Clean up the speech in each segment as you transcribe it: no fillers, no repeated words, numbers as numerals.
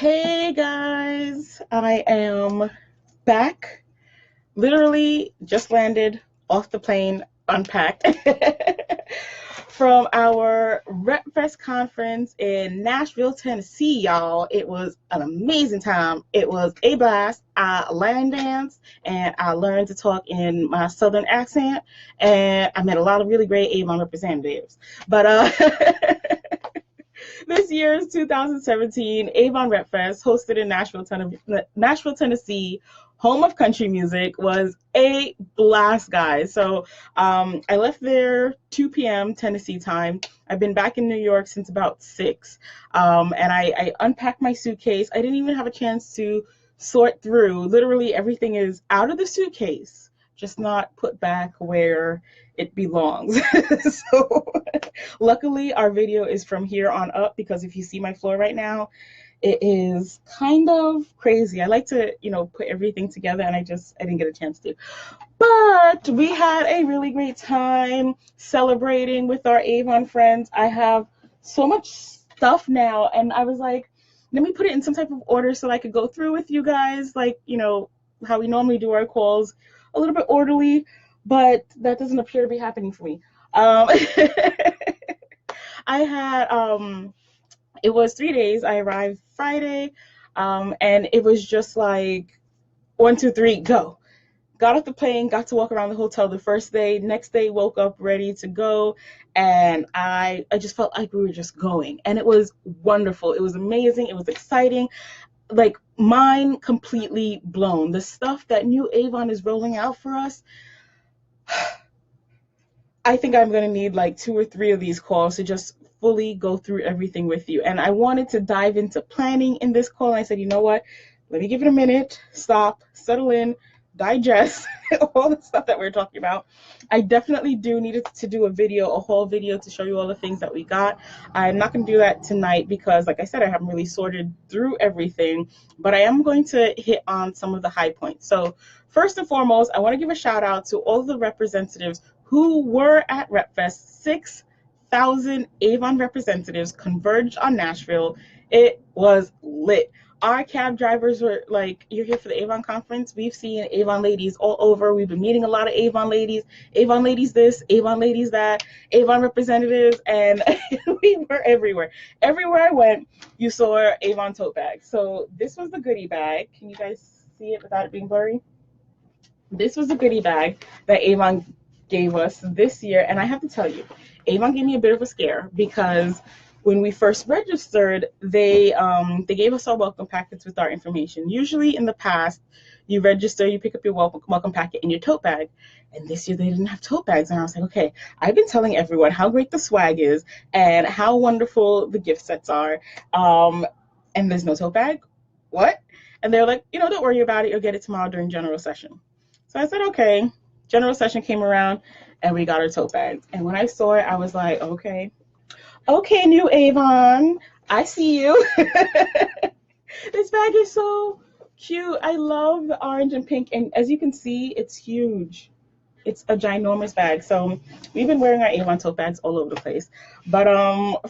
Hey guys, I am back. Literally just landed off the plane, unpacked from our RepFest conference in Nashville, Tennessee, y'all. It was an amazing time. It was a blast. I line danced and I learned to talk in my southern accent, and I met a lot of really great Avon representatives. But this year's 2017 Avon Rep Fest, hosted in Nashville, Tennessee, home of country music, was a blast, guys. So I left there 2 p.m. Tennessee time. I've been back in New York since about 6. And I unpacked my suitcase. I didn't even have a chance to sort through. Literally everything is out of the suitcase, just not put back where it belongs. So luckily our video is from here on up, because if you see my floor right now, it is kind of crazy. I like to, put everything together, and I didn't get a chance to. But we had a really great time celebrating with our Avon friends. I have so much stuff now, and I was like, let me put it in some type of order so I could go through with you guys, like, how we normally do our calls, a little bit orderly, but that doesn't appear to be happening for me. I had it was 3 days. I arrived Friday, and it was just like 1, 2, 3, go. Got off the plane, got to walk around the hotel the first day. Next day, woke up ready to go, and I just felt like we were just going, and it was wonderful. It was amazing. It was exciting. Like, mind completely blown. The stuff that new Avon is rolling out for us, I think I'm going to need like 2 or 3 of these calls to just fully go through everything with you. And I wanted to dive into planning in this call. And I said, you know what? Let me give it a minute, stop, settle in, digest all the stuff that we're talking about. I definitely do need to do a whole video to show you all the things that we got. I'm not going to do that tonight because, like I said, I haven't really sorted through everything, but I am going to hit on some of the high points. So first and foremost, I want to give a shout out to all of the representatives who were at RepFest. 6,000 Avon representatives converged on Nashville. It was lit. Our cab drivers were like, you're here for the Avon conference. We've seen Avon ladies all over. We've been meeting a lot of Avon ladies this, Avon ladies that, Avon representatives, and we were everywhere. Everywhere I went, you saw Avon tote bags. So this was the goodie bag. Can you guys see it without it being blurry? This was the goodie bag that Avon gave us this year. And I have to tell you, Avon gave me a bit of a scare because when we first registered, they gave us our welcome packets with our information. Usually in the past, you register, you pick up your welcome packet in your tote bag. And this year they didn't have tote bags. And I was like, okay, I've been telling everyone how great the swag is and how wonderful the gift sets are. And there's no tote bag? What? And they're like, don't worry about it. You'll get it tomorrow during general session. So I said, okay. General session came around and we got our tote bags. And when I saw it, I was like, okay, new Avon, I see you. This bag is so cute. I love the orange and pink. And as you can see, it's huge. It's a ginormous bag. So we've been wearing our Avon tote bags all over the place. But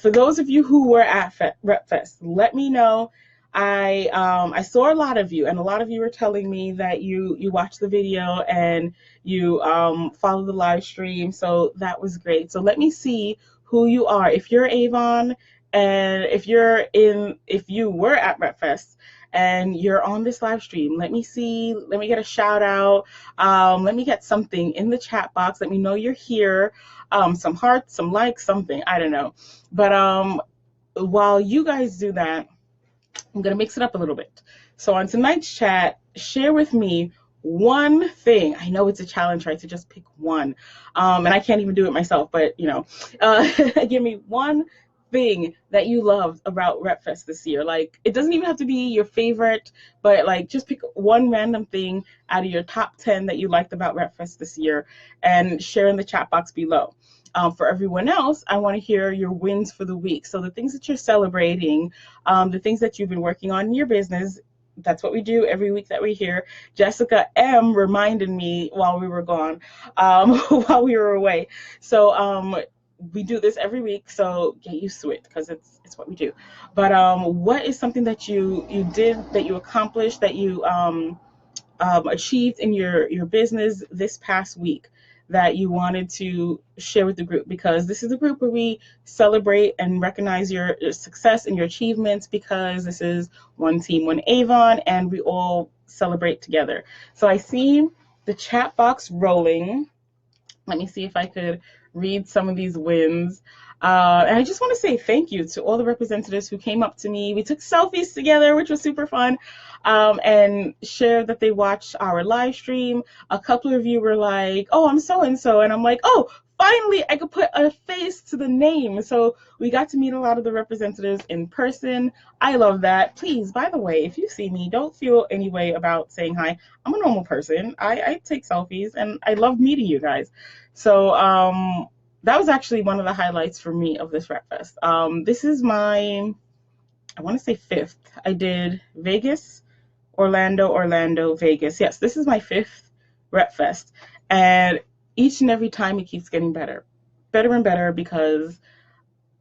for those of you who were at RepFest, let me know. I saw a lot of you, and a lot of you were telling me that you watched the video and you followed the live stream. So that was great. So let me see who you are. If you're Avon, and if you were at RepFest and you're on this live stream, let me get a shout out. Let me get something in the chat box. Let me know you're here. Some hearts, some likes, something, I don't know. But while you guys do that, I'm going to mix it up a little bit. So on tonight's chat, share with me one thing. I know it's a challenge, right, to just pick one. And I can't even do it myself, but, give me one thing that you loved about RepFest this year. Like, it doesn't even have to be your favorite, but, like, just pick one random thing out of your top 10 that you liked about RepFest this year and share in the chat box below. For everyone else, I want to hear your wins for the week. So the things that you're celebrating, the things that you've been working on in your business. That's what we do every week that we're here. Jessica M reminded me while we were gone, while we were away. So we do this every week. So get used to it because it's it's what we do. But what is something that you did, that you accomplished, that you achieved in your business this past week that you wanted to share with the group? Because this is the group where we celebrate and recognize your success and your achievements, because this is one team, one Avon, and we all celebrate together. So I see the chat box rolling. Let me see if I could read some of these wins. And I just want to say thank you to all the representatives who came up to me. We took selfies together, which was super fun, and shared that they watched our live stream. A couple of you were like, oh, I'm so-and-so. And I'm like, oh, finally, I could put a face to the name. So we got to meet a lot of the representatives in person. I love that. Please, by the way, if you see me, don't feel any way about saying hi. I'm a normal person. I take selfies, and I love meeting you guys. So that was actually one of the highlights for me of this Rep Fest. This is my, I want to say, fifth. I did Vegas, Orlando, Vegas. Yes, this is my fifth Rep Fest. And each and every time it keeps getting better and better, because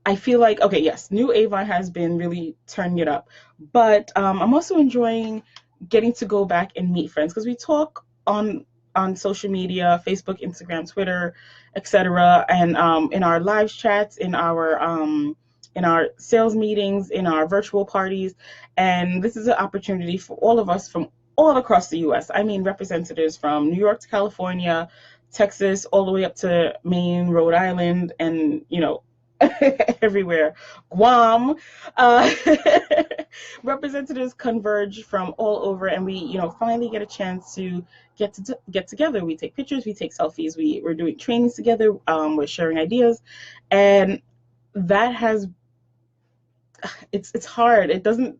I feel like, okay, yes, New Avon has been really turning it up, but I'm also enjoying getting to go back and meet friends, because we talk on social media, Facebook, Instagram, Twitter, etc., and in our live chats, in our sales meetings, in our virtual parties, and this is an opportunity for all of us from all across the U.S. I mean, representatives from New York to California, Texas, all the way up to Maine, Rhode Island, and everywhere, Guam. Representatives converge from all over, and we finally get a chance to get together. We take pictures, we take selfies, we're doing trainings together, we're sharing ideas, and that has, it's hard. It doesn't,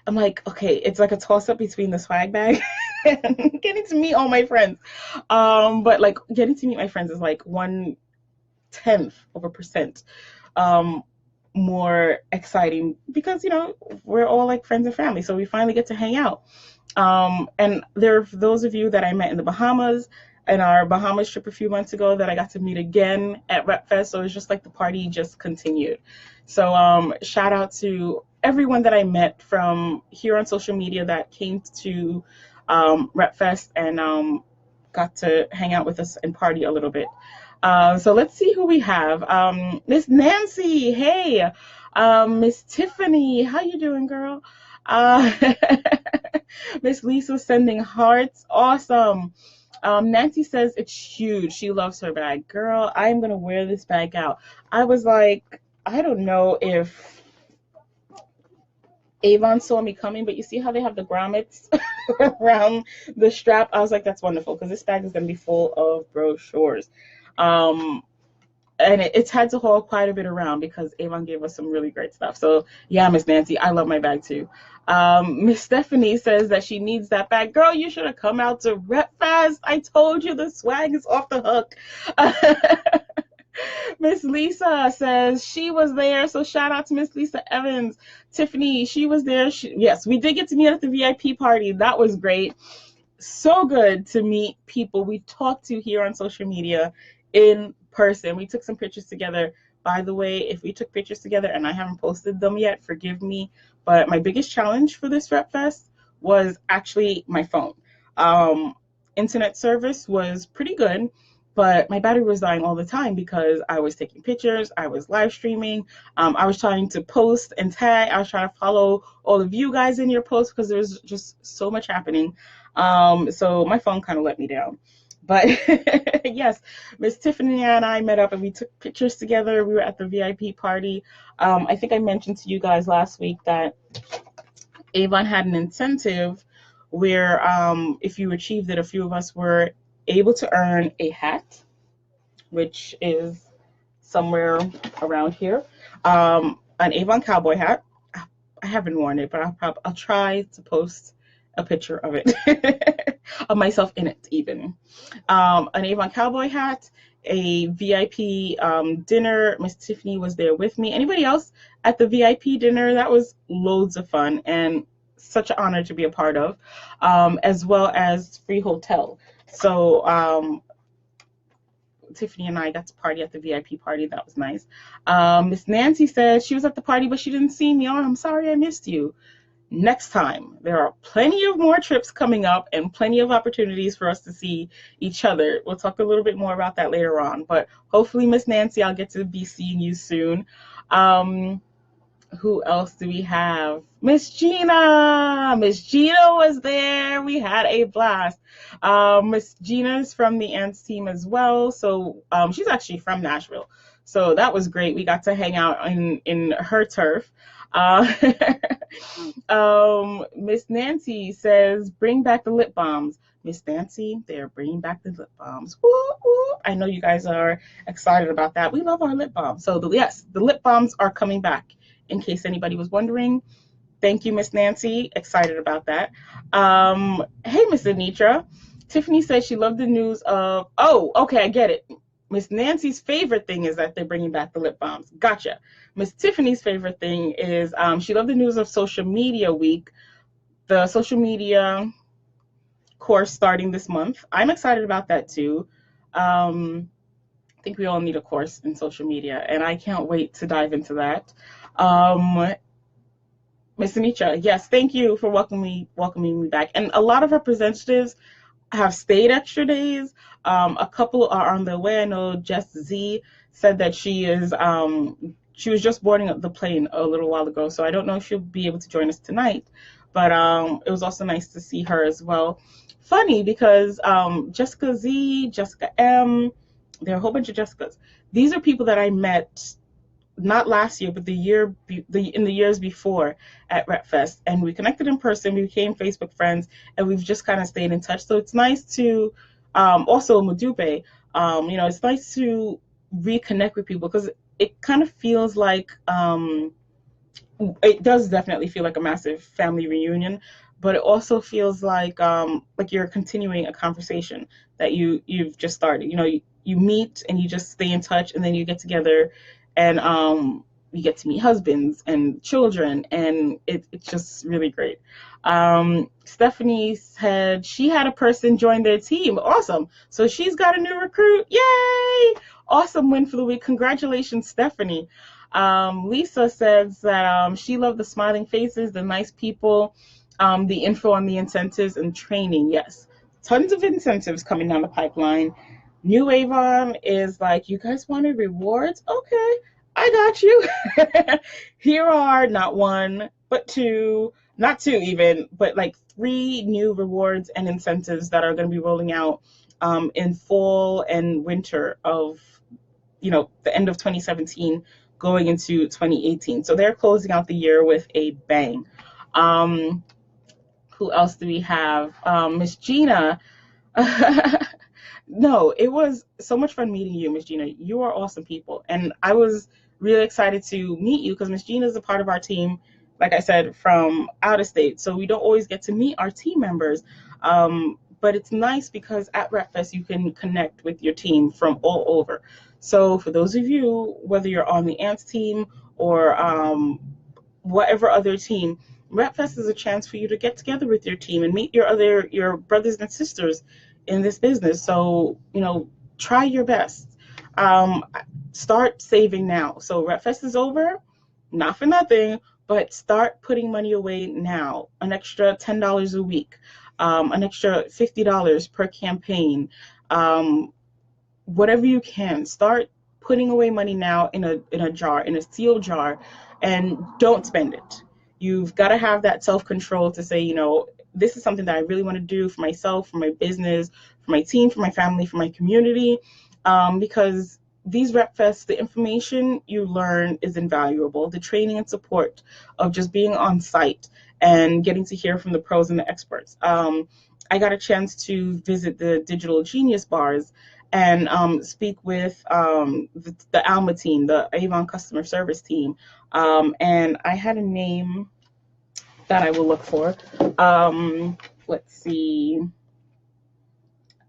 I'm like, okay, it's like a toss up between the swag bag and getting to meet all my friends. But like, getting to meet my friends is like 1/10% more exciting, because we're all like friends and family, so we finally get to hang out. And there are those of you that I met in the Bahamas, in our Bahamas trip a few months ago, that I got to meet again at Rep Fest. So it's just like the party just continued. So shout out to everyone that I met from here on social media that came to Rep Fest and got to hang out with us and party a little bit. So let's see who we have. Miss Nancy, hey. Miss Tiffany, how you doing, girl? Miss Lisa sending hearts, awesome. Nancy says it's huge. She loves her bag. Girl, I'm going to wear this bag out. I was like, I don't know if Avon saw me coming, but you see how they have the grommets around the strap? I was like, that's wonderful, because this bag is going to be full of brochures. And it's had to haul quite a bit around, because Avon gave us some really great stuff. So yeah, Miss Nancy, I love my bag too. Miss Stephanie says that she needs that bag. Girl, you should have come out to Rep Fest. I told you the swag is off the hook. Miss Lisa says she was there, so shout out to Miss Lisa Evans. Tiffany, she was there. Yes, we did get to meet at the VIP party. That was great. So good to meet people we talked to here on social media in person. We took some pictures together. By the way, if we took pictures together and I haven't posted them yet, forgive me. But my biggest challenge for this Rep Fest was actually my phone. Internet service was pretty good, but my battery was dying all the time, because I was taking pictures, I was live streaming, I was trying to post and tag, I was trying to follow all of you guys in your posts, because there was just so much happening. So my phone kind of let me down. But yes, Miss Tiffany and I met up and we took pictures together. We were at the VIP party. I think I mentioned to you guys last week that Avon had an incentive where if you achieved it, a few of us were able to earn a hat, which is somewhere around here, an Avon cowboy hat. I haven't worn it, but I'll try to post a picture of it, of myself in it even. An Avon cowboy hat, a VIP dinner. Miss Tiffany was there with me. Anybody else at the VIP dinner? That was loads of fun and such an honor to be a part of, as well as free hotel. So Tiffany and I got to party at the VIP party. That was nice. Miss Nancy said she was at the party, but she didn't see me. Oh, I'm sorry I missed you. Next time, there are plenty of more trips coming up and plenty of opportunities for us to see each other. We'll talk a little bit more about that later on, but hopefully, Miss Nancy, I'll get to be seeing you soon. Who else do we have? Miss Gina. Miss Gina was there. We had a blast. Miss Gina is from the Ants team as well. So she's actually from Nashville. So that was great. We got to hang out in her turf. Miss Nancy says, bring back the lip balms. Miss Nancy, they're bringing back the lip balms. Woo, woo. I know you guys are excited about that. We love our lip balms. So yes, the lip balms are coming back. In case anybody was wondering, thank you, Miss Nancy. Excited about that. Hey, Miss Anitra. Tiffany said she loved the news of. Oh, okay, I get it. Miss Nancy's favorite thing is that they're bringing back the lip balms. Gotcha. Miss Tiffany's favorite thing is she loved the news of Social Media Week, the social media course starting this month. I'm excited about that too. I think we all need a course in social media, and I can't wait to dive into that. Miss Anitra, yes, thank you for welcoming me back. And a lot of representatives have stayed extra days. A couple are on their way. I know Jess Z said that she was just boarding up the plane a little while ago, so I don't know if she'll be able to join us tonight. But it was also nice to see her as well. Funny because Jessica Z, Jessica M, there are a whole bunch of Jessicas. These are people that I met not last year, but in the years before at RepFest, and we connected in person. We became Facebook friends, and we've just kind of stayed in touch. So it's nice to also Madupe. It's nice to reconnect with people because it kind of feels like it does definitely feel like a massive family reunion, but it also feels like you're continuing a conversation that you've just started. You meet and you just stay in touch, and then you get together, and you get to meet husbands and children, and it's just really great. Stephanie said she had a person join their team. Awesome. So she's got a new recruit. Yay! Awesome win for the week. Congratulations, Stephanie. Lisa says that she loved the smiling faces, the nice people, the info on the incentives and training. Yes, tons of incentives coming down the pipeline. New Avon is like, you guys wanted rewards? Okay, I got you. Here are not one, but two, not two even, but like 3 new rewards and incentives that are going to be rolling out in fall and winter of, the end of 2017 going into 2018. So they're closing out the year with a bang. Who else do we have? Miss Gina. No, it was so much fun meeting you, Miss Gina. You are awesome people. And I was really excited to meet you because Miss Gina is a part of our team, like I said, from out of state. So we don't always get to meet our team members. But it's nice because at RepFest, you can connect with your team from all over. So for those of you, whether you're on the Ants team or whatever other team, RepFest is a chance for you to get together with your team and meet your brothers and sisters in this business. So, try your best. Start saving now. So RepFest is over, not for nothing, but start putting money away now. An extra $10 a week, an extra $50 per campaign, whatever you can. Start putting away money now in a jar, in a sealed jar, and don't spend it. You've got to have that self-control to say, this is something that I really want to do for myself, for my business, for my team, for my family, for my community, because these RepFests, the information you learn is invaluable. The training and support of just being on site and getting to hear from the pros and the experts. I got a chance to visit the Digital Genius bars and speak with the Alma team, the Avon customer service team. And I had a name that I will look for. Let's see.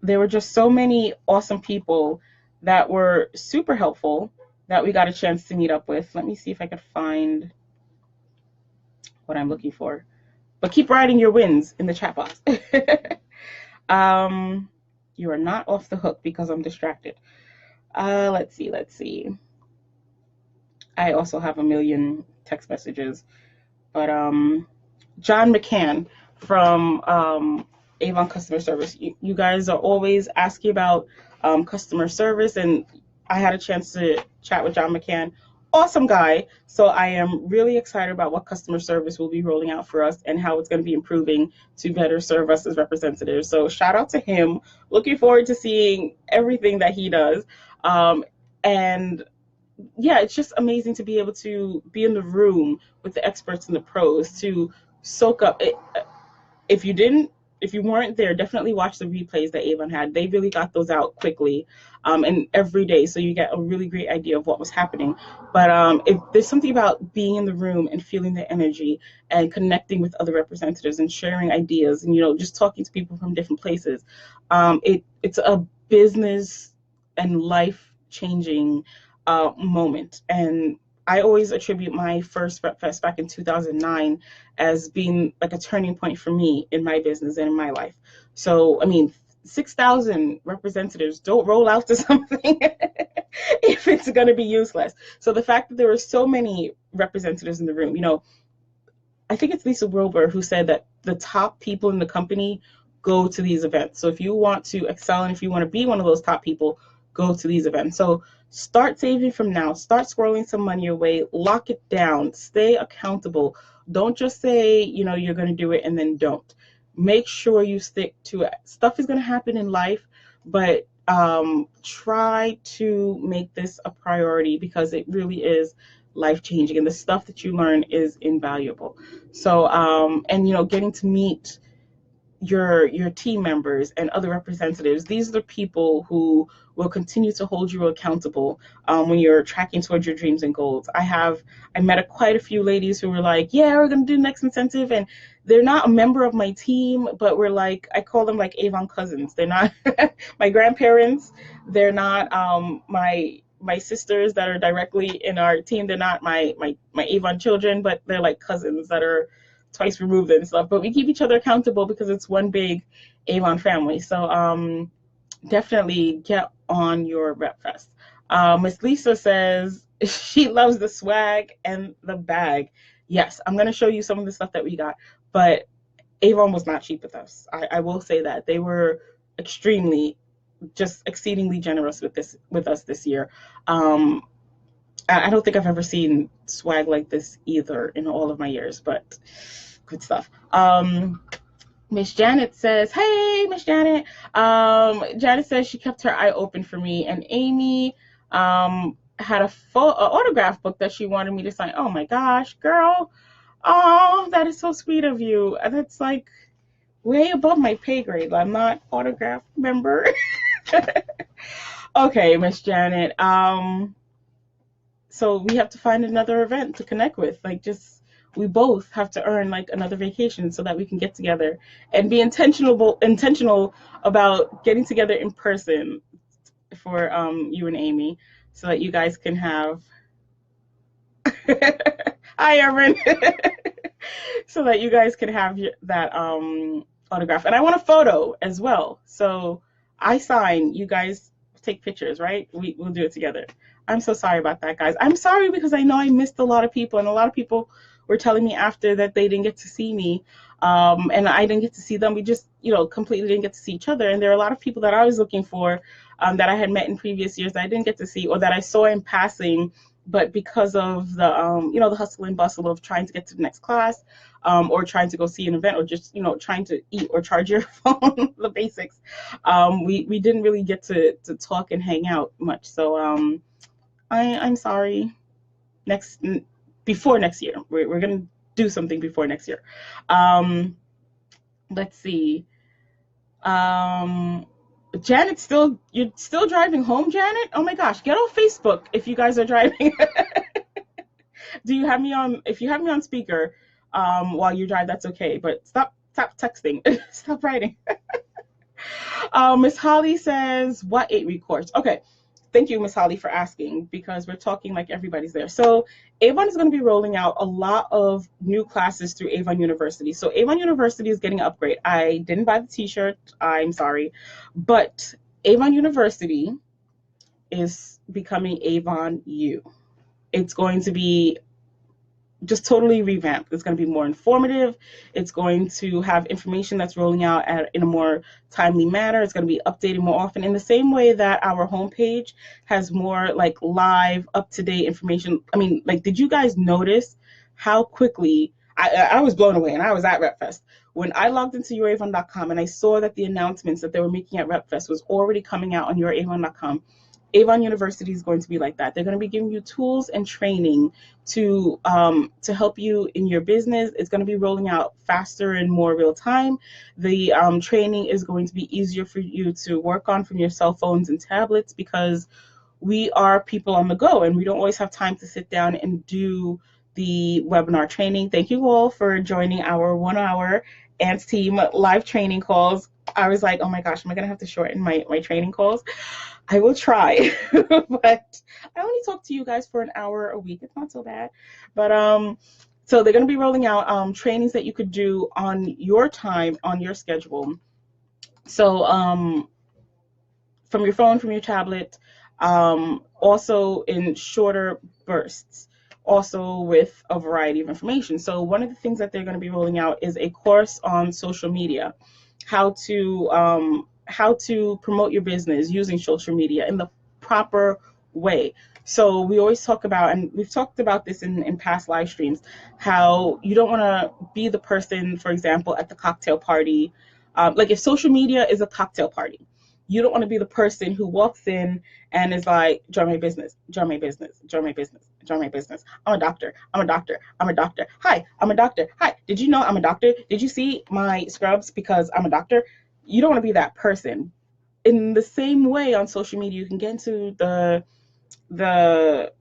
There were just so many awesome people that were super helpful that we got a chance to meet up with. Let me see if I could find what I'm looking for. But keep writing your wins in the chat box. You are not off the hook because I'm distracted. Let's see. I also have a million text messages, but John McCann from Avon Customer Service. You guys are always asking about customer service, and I had a chance to chat with John McCann. Awesome guy. So I am really excited about what customer service will be rolling out for us and how it's going to be improving to better serve us as representatives. So shout out to him. Looking forward to seeing everything that he does. And yeah, it's just amazing to be able to be in the room with the experts and the pros to soak up it. If you didn't, if you weren't there, definitely watch the replays that Avon had. They really got those out quickly, and every day, so you get a really great idea of what was happening. But if there's something about being in the room and feeling the energy and connecting with other representatives and sharing ideas, and just talking to people from different places, it's a business and life changing moment. And I always attribute my first Rep Fest back in 2009 as being like a turning point for me in my business and in my life. So, I mean, 6,000 representatives don't roll out to something if it's going to be useless. So the fact that there were so many representatives in the room, I think it's Lisa Wilbur who said that the top people in the company go to these events. So if you want to excel and if you want to be one of those top people, go to these events. So start saving from now. Start squirreling some money away. Lock it down. Stay accountable. Don't just say, you're going to do it and then don't. Make sure you stick to it. Stuff is going to happen in life, but try to make this a priority because it really is life changing, and the stuff that you learn is invaluable. So, and getting to meet your team members and other representatives. These are the people who will continue to hold you accountable when you're tracking towards your dreams and goals. I met quite a few ladies who were like, yeah, we're going to do next incentive, and they're not a member of my team, but we're like, I call them like Avon cousins. They're not my grandparents. They're not my sisters that are directly in our team. They're not my Avon children, but they're like cousins that are twice removed and stuff. But we keep each other accountable because it's one big Avon family. So definitely get on your Rep Fest. Miss Lisa says she loves the swag and the bag. Yes, I'm going to show you some of the stuff that we got, but Avon was not cheap with us. I will say that they were exceedingly generous with us this year. I don't think I've ever seen swag like this either in all of my years, but good stuff. Miss Janet says, hey, Miss Janet. Janet says she kept her eye open for me, and Amy had a autograph book that she wanted me to sign. Oh my gosh, girl. Oh, that is so sweet of you. That's like way above my pay grade. I'm not autograph member. Okay, Miss Janet. So we have to find another event to connect with. We both have to earn like another vacation so that we can get together and be intentional about getting together in person for you and Amy, so that you guys can have hi Erin so that you guys can have that autograph. And I want a photo as well. So I sign, you guys take pictures, right? We'll do it together. I'm so sorry about that, guys. I'm sorry because I know I missed a lot of people, and a lot of people were telling me after that they didn't get to see me, and I didn't get to see them. We just, completely didn't get to see each other. And there are a lot of people that I was looking for that I had met in previous years that I didn't get to see, or that I saw in passing, but because of the, the hustle and bustle of trying to get to the next class, or trying to go see an event, or just, trying to eat or charge your phone, the basics, we didn't really get to talk and hang out much. So I'm sorry. Before next year, we're gonna do something before next year. Let's see. You're still driving home, Janet? Oh my gosh, get off Facebook if you guys are driving. Do you have me on? If you have me on speaker while you drive, that's okay. But stop texting. Stop writing. Miss Holly says, what 8-week course? Okay. Thank you, Miss Holly, for asking, because we're talking like everybody's there. So Avon is going to be rolling out a lot of new classes through Avon University. So Avon University is getting an upgrade. I didn't buy the t-shirt. I'm sorry. But Avon University is becoming Avon You. It's going to be just totally revamped. It's going to be more informative. It's going to have information that's rolling out in a more timely manner. It's going to be updated more often in the same way that our homepage has more like live, up to date information. I mean, like, did you guys notice how quickly I was blown away, and I was at RepFest. When I logged into youravon.com and I saw that the announcements that they were making at RepFest was already coming out on youravon.com. Avon University is going to be like that. They're going to be giving you tools and training to help you in your business. It's going to be rolling out faster and more real time. The training is going to be easier for you to work on from your cell phones and tablets, because we are people on the go and we don't always have time to sit down and do the webinar training. Thank you all for joining our 1 hour Ants Team live training calls. I was like, oh my gosh, am I going to have to shorten my training calls? I will try, but I only talk to you guys for an hour a week. It's not so bad. But so they're going to be rolling out trainings that you could do on your time, on your schedule. So from your phone, from your tablet, also in shorter bursts, also with a variety of information. So one of the things that they're going to be rolling out is a course on social media, how to promote your business using social media in the proper way. So we always talk about, and we've talked about this in past live streams, how you don't want to be the person, for example, at the cocktail party. Like if social media is a cocktail party, you don't want to be the person who walks in and is like, join my business, join my business, join my business, join my business. I'm a doctor. I'm a doctor. I'm a doctor. Hi, I'm a doctor. Hi, did you know I'm a doctor? Did you see my scrubs because I'm a doctor? You don't want to be that person. In the same way, on social media, you can get into the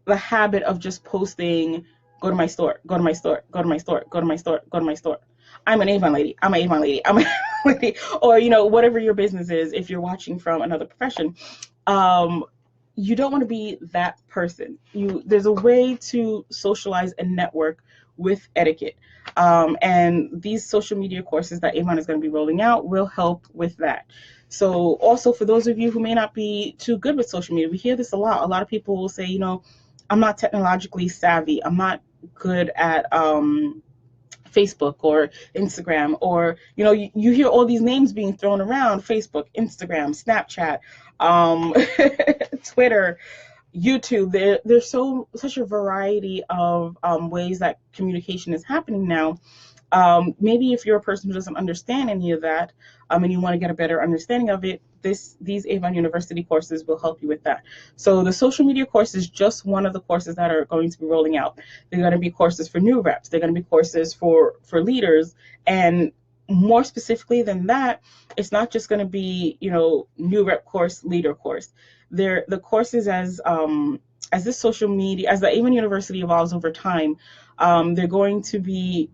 habit of just posting, go to my store, go to my store, go to my store, go to my store, go to my store. I'm an Avon lady. I'm an Avon lady. I'm an Avon lady. Or, whatever your business is, if you're watching from another profession, you don't want to be that person. There's a way to socialize and network with etiquette. And these social media courses that Avon is going to be rolling out will help with that. So also, for those of you who may not be too good with social media, we hear this a lot. A lot of people will say, I'm not technologically savvy. I'm not good at Facebook or Instagram, or you hear all these names being thrown around: Facebook, Instagram, Snapchat, Twitter, YouTube. There's such a variety of ways that communication is happening now. Maybe if you're a person who doesn't understand any of that, and you want to get a better understanding of it, these Avon University courses will help you with that. So the social media course is just one of the courses that are going to be rolling out. They're going to be courses for new reps. They're going to be courses for leaders. And more specifically than that, it's not just going to be, new rep course, leader course. The courses as this social media, as the Avon University evolves over time, they're going to be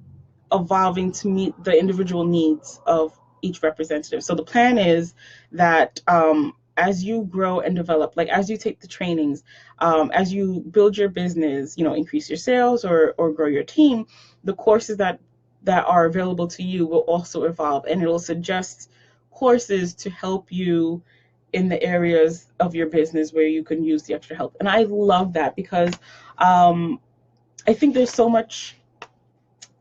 evolving to meet the individual needs of each representative. So the plan is that as you grow and develop, like as you take the trainings, as you build your business, increase your sales or grow your team, the courses that are available to you will also evolve, and it'll suggest courses to help you in the areas of your business where you can use the extra help. And I love that, because I think there's so much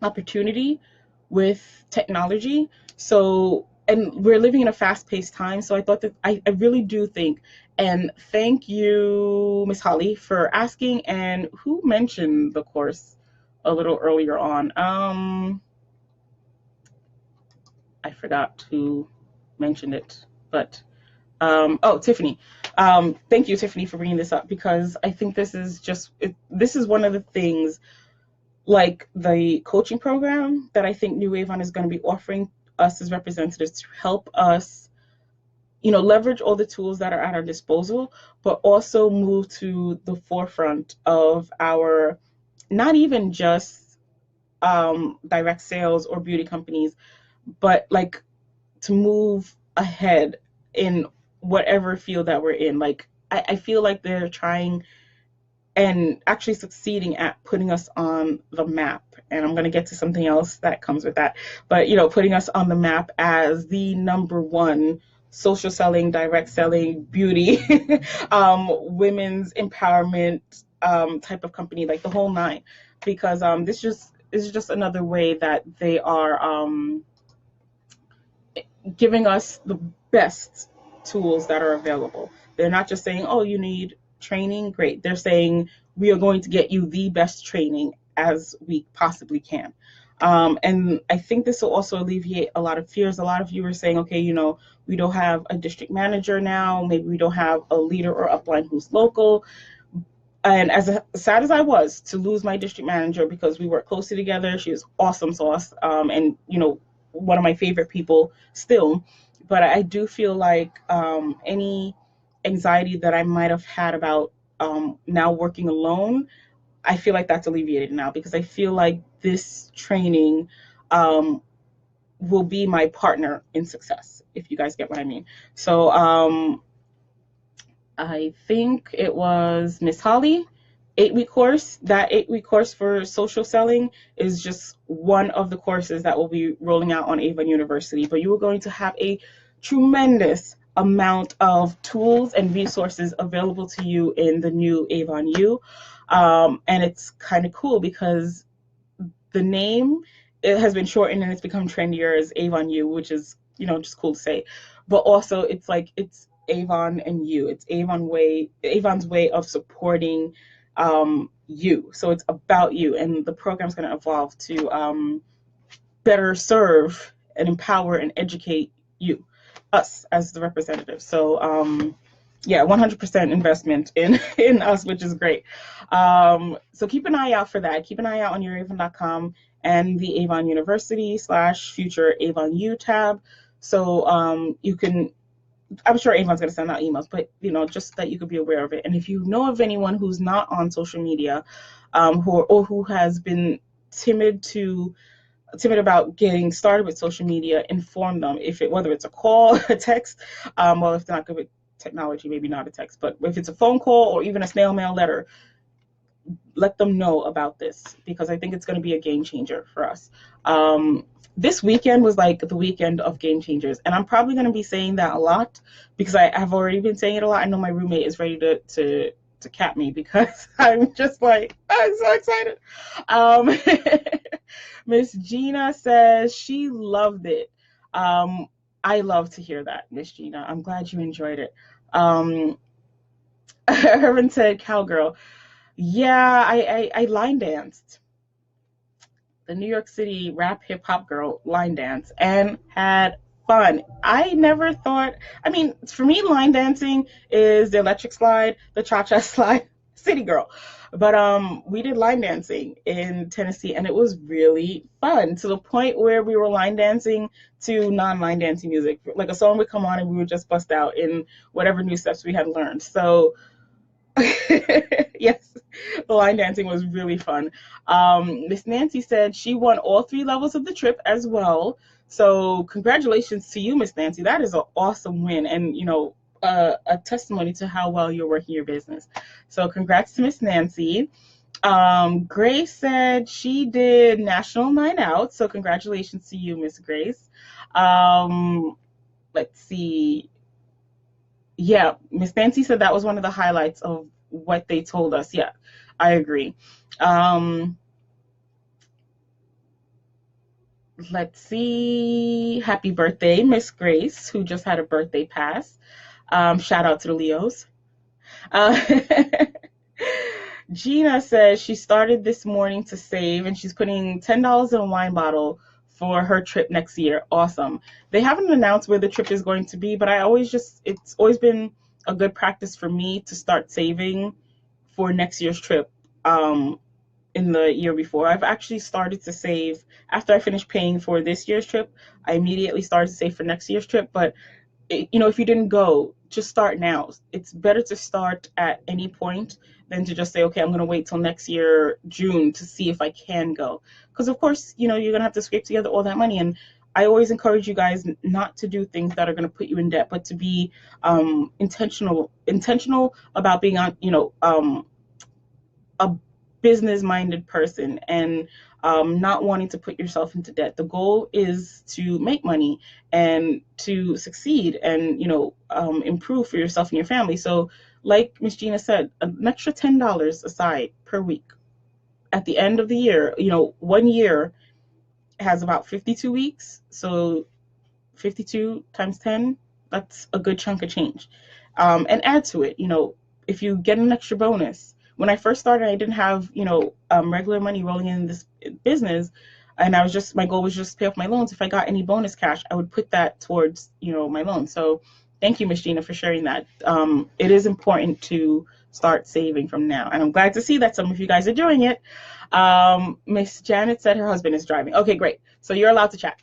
opportunity with technology. So, and we're living in a fast-paced time. So I thought that I really do think, and thank you, Miss Holly, for asking. And who mentioned the course a little earlier on? I forgot who mentioned it, but Tiffany. Thank you, Tiffany, for bringing this up, because I think this is one of the things, like the coaching program, that I think New Avon is going to be offering us as representatives to help us, leverage all the tools that are at our disposal, but also move to the forefront of our, not even just direct sales or beauty companies, but like to move ahead in whatever field that we're in. Like I feel like they're trying and actually succeeding at putting us on the map. And I'm going to get to something else that comes with that. But, putting us on the map as the number one social selling, direct selling, beauty, women's empowerment type of company, like the whole nine, because this just is just another way that they are giving us the best tools that are available. They're not just saying, oh, you need training, great. They're saying, we are going to get you the best training as we possibly can. And I think this will also alleviate a lot of fears. A lot of you are saying, okay, we don't have a district manager now. Maybe we don't have a leader or upline who's local. And as sad as I was to lose my district manager, because we worked closely together, she was awesome sauce, and one of my favorite people still. But I do feel like any anxiety that I might have had about now working alone, I feel like that's alleviated now, because I feel like this training will be my partner in success, if you guys get what I mean. So I think it was Miss Holly, 8-week course. That 8-week course for social selling is just one of the courses that will be rolling out on Avon University. But you are going to have a tremendous amount of tools and resources available to you in the new Avon U. And it's kind of cool because the name, it has been shortened and it's become trendier as Avon U, which is just cool to say. But also it's like it's Avon and you. It's Avon's way of supporting you. So it's about you, and the program's going to evolve to better serve and empower and educate you, us as the representatives. So yeah, 100% investment in us, which is great. So keep an eye out for that. Keep an eye out on youravon.com and the Avon University / future Avon U tab. So you can, I'm sure Avon's going to send out emails, but just that you could be aware of it. And if you know of anyone who's not on social media, who has been timid about getting started with social media, inform them. Whether it's a call, a text, well, if they're not good with technology, maybe not a text, but if it's a phone call or even a snail mail letter, let them know about this, because I think it's going to be a game changer for us. This weekend was like the weekend of game changers, and I'm probably going to be saying that a lot because I have already been saying it a lot. I know my roommate is ready to cap me because I'm just like, I'm so excited. Miss Gina says she loved it. I love to hear that, Miss Gina. I'm glad you enjoyed it. Herman said cowgirl. Yeah, I line danced the New York City rap hip hop girl line dance and had fun. I never thought, I mean, for me, line dancing is the electric slide, the cha-cha slide, city girl. But we did line dancing in Tennessee, and it was really fun, to the point where we were line dancing to non-line dancing music. Like a song would come on and we would just bust out in whatever new steps we had learned. So yes, the line dancing was really fun. Miss Nancy said she won all 3 levels of the trip as well. So congratulations to you, Miss Nancy. That is an awesome win, and a testimony to how well you're working your business. So congrats to Miss Nancy. Grace said she did National Night Out. So congratulations to you, Miss Grace. Let's see. Yeah, Miss Nancy said that was one of the highlights of what they told us. Yeah, I agree. Let's see. Happy birthday, Miss Grace, who just had a birthday pass. Shout out to the Leos. Gina says she started this morning to save, and she's putting $10 in a wine bottle for her trip next year. Awesome. They haven't announced where the trip is going to be, but it's always been a good practice for me to start saving for next year's trip in the year before. I've actually started to save after I finished paying for this year's trip. I immediately started to save for next year's trip, but if you didn't go, just start now. It's better to start at any point than to just say, okay, I'm going to wait till next year, June, to see if I can go. Because, of course, you're going to have to scrape together all that money. And I always encourage you guys not to do things that are going to put you in debt, but to be intentional about being on, business-minded person and not wanting to put yourself into debt. The goal is to make money and to succeed and, improve for yourself and your family. So like Miss Gina said, an extra $10 aside per week at the end of the year. 1 year has about 52 weeks. So 52 times 10, that's a good chunk of change. And add to it, if you get an extra bonus. When I first started, I didn't have, regular money rolling in this business. And my goal was just to pay off my loans. If I got any bonus cash, I would put that towards, my loan. So thank you, Miss Gina, for sharing that. It is important to start saving from now. And I'm glad to see that some of you guys are doing it. Miss Janet said her husband is driving. Okay, great. So you're allowed to chat.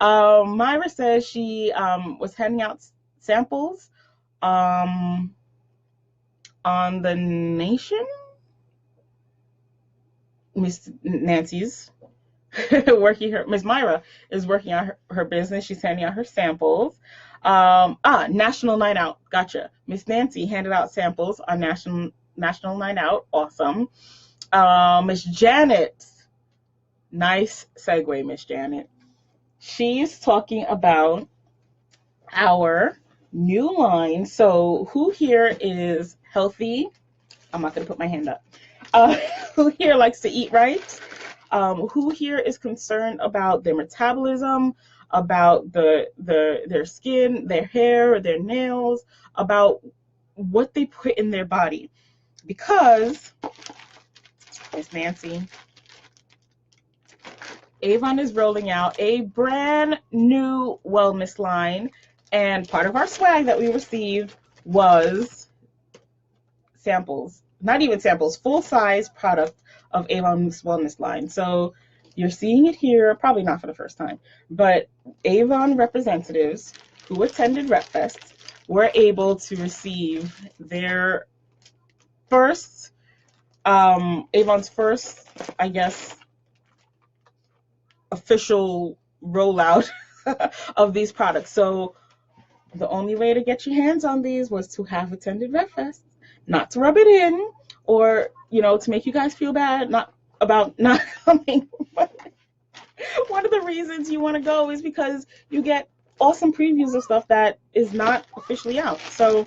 Myra says she was handing out samples on the Nation. Miss Nancy's Miss Myra is working on her business. She's handing out her samples. National Night Out. Gotcha. Miss Nancy handed out samples on National Night Out. Awesome. Miss Janet. Nice segue, Miss Janet. She's talking about our new line. So who here is healthy? I'm not going to put my hand up. Who here likes to eat right? Who here is concerned about their metabolism, about their skin, their hair, their nails, about what they put in their body? Because, Miss Nancy, Avon is rolling out a brand new wellness line, and part of our swag that we received was samples, not even samples, full-size product of Avon's wellness line. So you're seeing it here, probably not for the first time, but Avon representatives who attended RepFest were able to receive their first, Avon's first, I guess, official rollout of these products. So the only way to get your hands on these was to have attended RepFest, not to rub it in or, to make you guys feel bad about not coming. One of the reasons you want to go is because you get awesome previews of stuff that is not officially out. So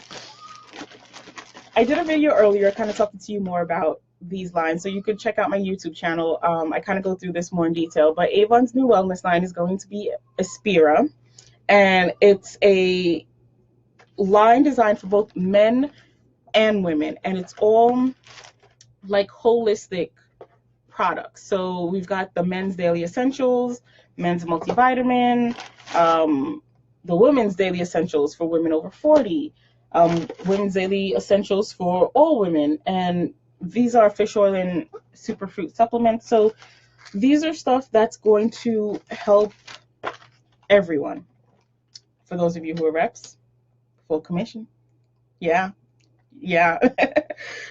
I did a video earlier kind of talking to you more about these lines, so you could check out my YouTube channel. I kind of go through this more in detail, but Avon's new wellness line is going to be Aspira, and it's a line designed for both men and women, and it's all like holistic products. So we've got the men's daily essentials, men's multivitamin, the women's daily essentials for women over 40, women's daily essentials for all women, and these are fish oil and superfruit supplements. So these are stuff that's going to help everyone. For those of you who are reps, full commission. Yeah.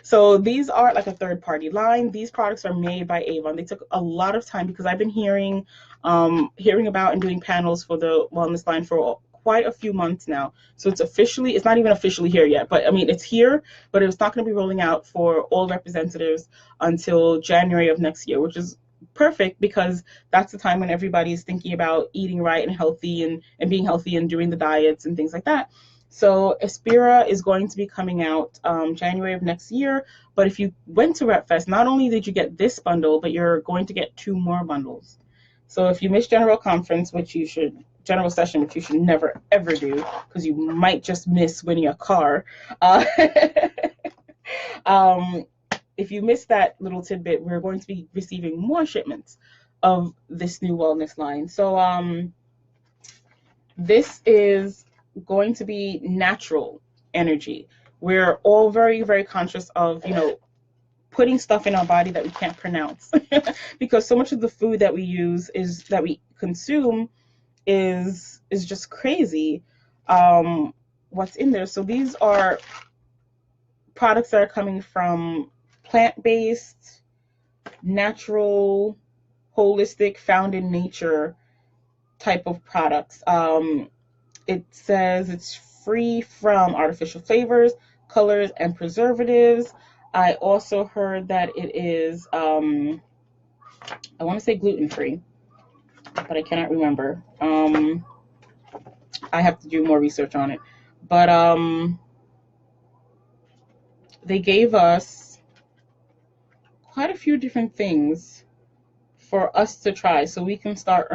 So these are like a third-party line. These products are made by Avon. They took a lot of time because I've been hearing about and doing panels for the wellness line for quite a few months now. So it's not even officially here yet, but I mean, it's here, but it's not going to be rolling out for all representatives until January of next year, which is perfect because that's the time when everybody is thinking about eating right and healthy and being healthy and doing the diets and things like that. So Aspira is going to be coming out January of next year. But if you went to RepFest, not only did you get this bundle, but you're going to get 2 more bundles. So if you miss General Session, which you should never, ever do, because you might just miss winning a car. If you missed that little tidbit, we're going to be receiving more shipments of this new wellness line. So this is going to be natural energy. We're all very, very conscious of, putting stuff in our body that we can't pronounce because so much of the food that we consume is just crazy. What's in there. So these are products that are coming from plant-based, natural, holistic, found in nature type of products. It says it's free from artificial flavors, colors, and preservatives. I also heard that it is, I want to say gluten-free, but I cannot remember. I have to do more research on it. But they gave us quite a few different things for us to try so we can start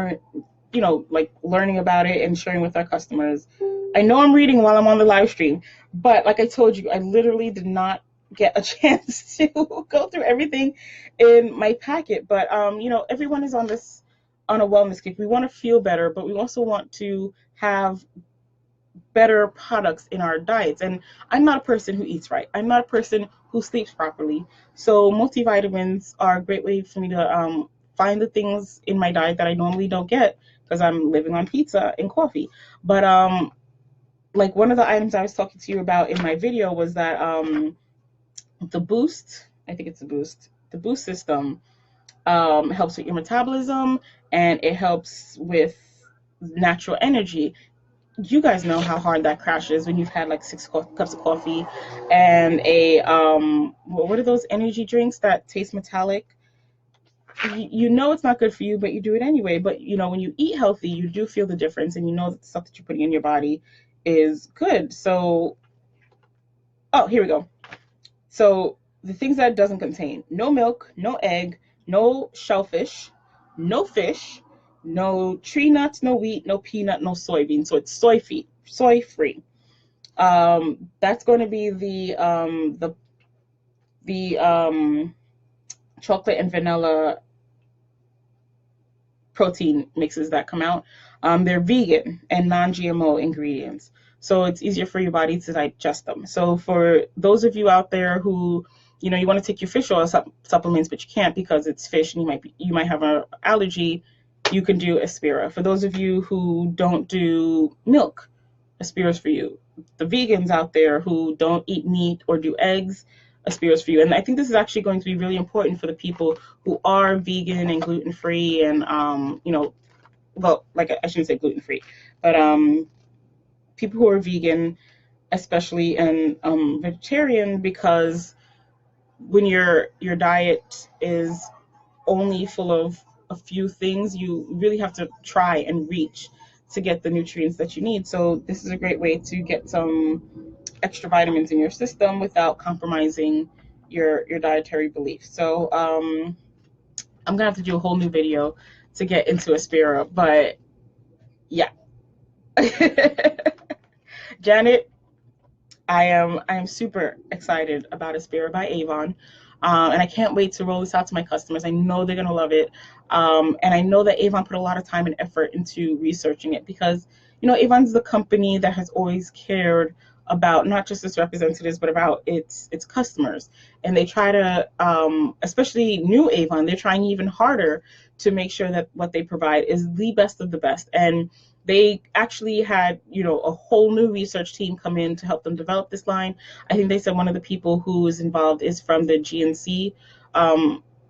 like learning about it and sharing with our customers. I know I'm reading while I'm on the live stream, but like I told you, I literally did not get a chance to go through everything in my packet. But everyone is on a wellness kick. We want to feel better, but we also want to have better products in our diets. And I'm not a person who eats right. I'm not a person who sleeps properly. So multivitamins are a great way for me to find the things in my diet that I normally don't get because I'm living on pizza and coffee. But like one of the items I was talking to you about in my video was that the Boost, I think it's a Boost, the Boost system helps with your metabolism and it helps with natural energy. You guys know how hard that crashes when you've had like cups of coffee and a what are those energy drinks that taste metallic? You know it's not good for you, but you do it anyway. But when you eat healthy, you do feel the difference, and you know that the stuff that you're putting in your body is good. So, oh, here we go. So the things that it doesn't contain: no milk, no egg, no shellfish, no fish, no tree nuts, no wheat, no peanut, no soybean. So it's soy free. That's going to be the chocolate and vanilla protein mixes that come out. They're vegan and non-GMO ingredients, so it's easier for your body to digest them. So for those of you out there who you want to take your fish oil supplements, but you can't because it's fish and you might have an allergy, you can do Aspira. For those of you who don't do milk, Aspira is for you. The vegans out there who don't eat meat or do eggs, Aspira is for you. And I think this is actually going to be really important for the people who are vegan and gluten free and well, like I shouldn't say gluten free, but people who are vegan, especially, and vegetarian, because when your diet is only full of a few things, you really have to try and reach to get the nutrients that you need. So this is a great way to get some extra vitamins in your system without compromising your dietary beliefs. So I'm gonna have to do a whole new video to get into Aspira, but yeah. Janet, I am super excited about Aspira by Avon, and I can't wait to roll this out to my customers. I know they're gonna love it, and I know that Avon put a lot of time and effort into researching it because Avon's the company that has always cared about not just its representatives but about its customers, and they try to, especially new Avon, they're trying even harder to make sure that what they provide is the best of the best. And they actually had a whole new research team come in to help them develop this line. I think they said one of the people who is involved is from the GNC,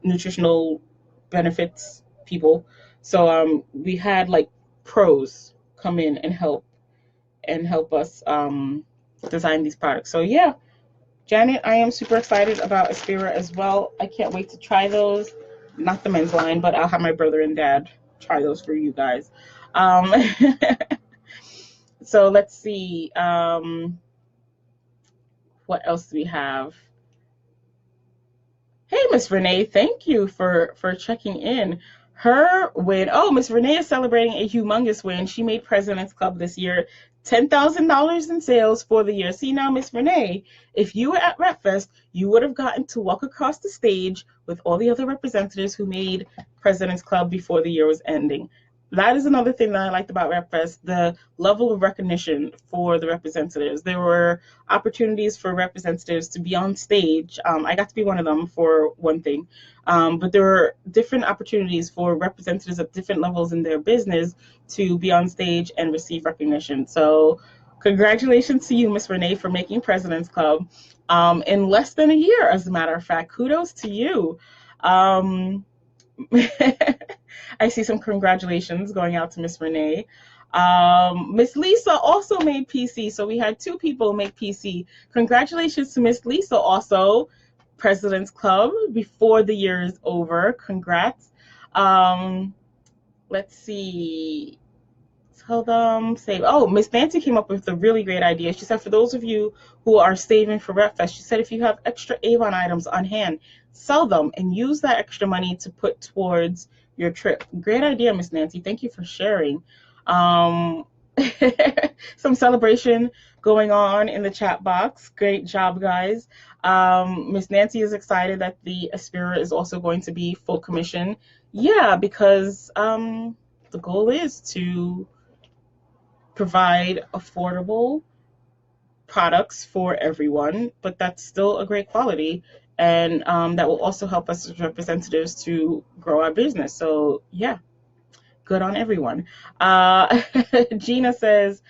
nutritional benefits people. So we had like pros come in and help us design these products. So yeah, Janet, I am super excited about Aspira as well. I can't wait to try those. Not the men's line, but I'll have my brother and dad try those for you guys. Um, so let's see. What else do we have? Hey, Miss Renee, thank you for checking in. Her win. Oh, Miss Renee is celebrating a humongous win. She made President's Club this year. $10,000 in sales for the year. See now, Miss Renee, if you were at RepFest, you would have gotten to walk across the stage with all the other representatives who made President's Club before the year was ending. That is another thing that I liked about RepFest, the level of recognition for the representatives. There were opportunities for representatives to be on stage. I got to be one of them for one thing. But there were different opportunities for representatives at different levels in their business to be on stage and receive recognition. So congratulations to you, Miss Renee, for making President's Club in less than a year, as a matter of fact. Kudos to you. I see some congratulations going out to Miss Renee. Miss Lisa also made PC, so we had two people make PC. Congratulations to Miss Lisa also. President's Club before the year is over. Congrats. Let's see. Tell them, save. Oh, Miss Nancy came up with a really great idea. She said, for those of you who are saving for RepFest, she said, if you have extra Avon items on hand, sell them and use that extra money to put towards your trip. Great idea, Miss Nancy. Thank you for sharing. Um, some celebration going on in the chat box. Great job, guys. Miss Nancy is excited that the Aspira is also going to be full commission. Yeah, because the goal is to provide affordable products for everyone, but that's still a great quality. And that will also help us as representatives to grow our business. So, yeah, good on everyone. Gina says,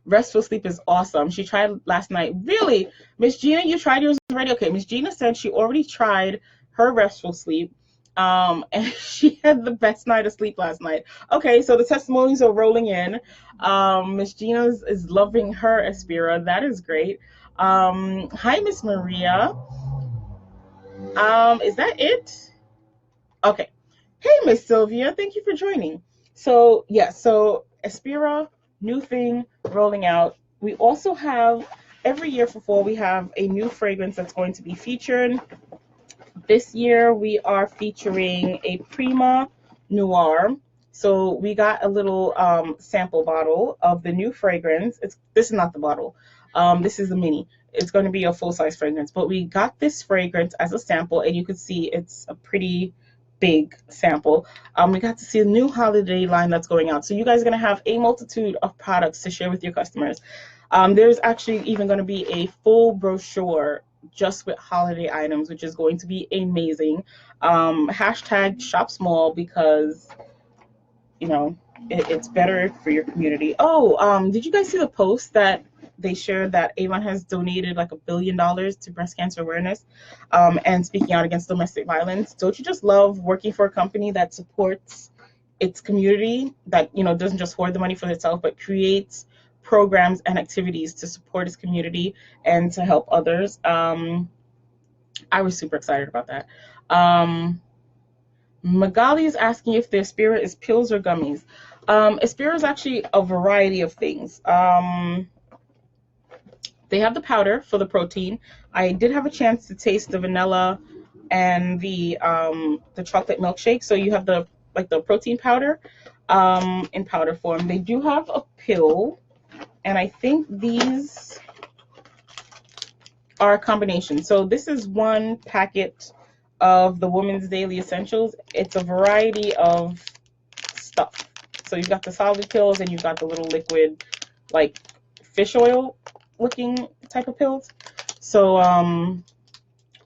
restful sleep is awesome. She tried last night. Really? Miss Gina, you tried yours already? Okay, Miss Gina said she already tried her restful sleep. And she had the best night of sleep last night. Okay, so the testimonies are rolling in. Miss Gina is loving her Aspira. That is great. Hi, Miss Maria. Is that it? Okay. Hey, Miss Sylvia. Thank you for joining. So, yeah, so Aspira, new thing rolling out. We also have, every year for fall, we have a new fragrance that's going to be featured. This year, we are featuring a Prima Noir. So we got a little sample bottle of the new fragrance. This is not the bottle. This is the mini. It's going to be a full-size fragrance. But we got this fragrance as a sample, and you could see it's a pretty big sample. We got to see a new holiday line that's going out. So you guys are going to have a multitude of products to share with your customers. There's actually even going to be a full brochure just with holiday items, which is going to be amazing. Hashtag shop small because, you know, it's better for your community. Oh, did you guys see the post that they shared that Avon has donated like $1 billion to breast cancer awareness and speaking out against domestic violence? Don't you just love working for a company that supports its community, that, you know, doesn't just hoard the money for itself, but creates programs and activities to support its community and to help others? I was super excited about that. Magali is asking if the Aspira is pills or gummies. Aspira is actually a variety of things. They have the powder for the protein. I did have a chance to taste the vanilla and the chocolate milkshake. So you have the protein powder in powder form. They do have a pill, and I think these are a combination. So this is one packet of the Woman's Daily Essentials. It's a variety of stuff. So you've got the solid pills and you've got the little liquid, like fish oil looking type of pills. So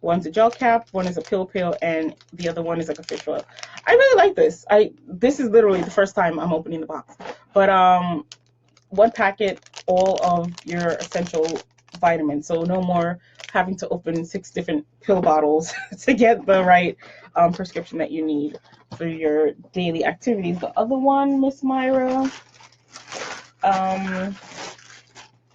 one's a gel cap, one is a pill, and the other one is like a fish oil. I really like this. This is literally the first time I'm opening the box. But one packet, all of your essential vitamins. So no more having to open 6 different pill bottles to get the right prescription that you need for your daily activities. The other one, Miss Myra,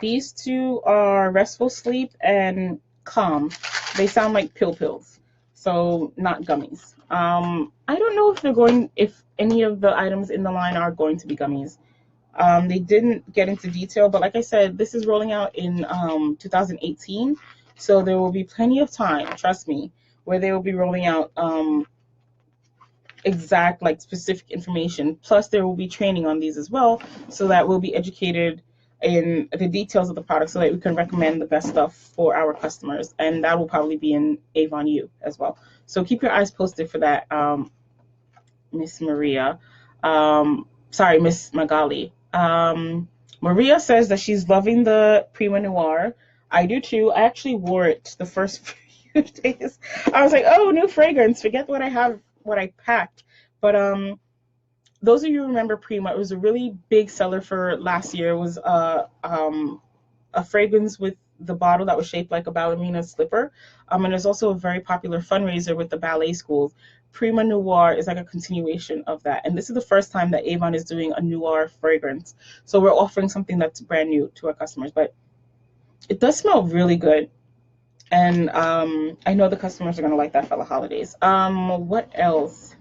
these two are Restful Sleep and Calm. They sound like pills, so not gummies. I don't know if any of the items in the line are going to be gummies. They didn't get into detail, but like I said, this is rolling out in 2018, so there will be plenty of time, trust me, where they will be rolling out exact, like, specific information. Plus, there will be training on these as well, so that we'll be educated in the details of the product so that we can recommend the best stuff for our customers, and that will probably be in Avon U as well. So keep your eyes posted for that, Miss Maria. Sorry, Miss Magali. Maria says that she's loving the Prima Noir. I do too. I actually wore it the first few days. I was like, oh, new fragrance. Forget what I packed. But those of you who remember Prima, it was a really big seller for last year. It was a fragrance with the bottle that was shaped like a ballerina slipper. And there's also a very popular fundraiser with the ballet schools. Prima Noir is like a continuation of that. And this is the first time that Avon is doing a Noir fragrance. So we're offering something that's brand new to our customers. But it does smell really good. And I know the customers are going to like that for the holidays. What else?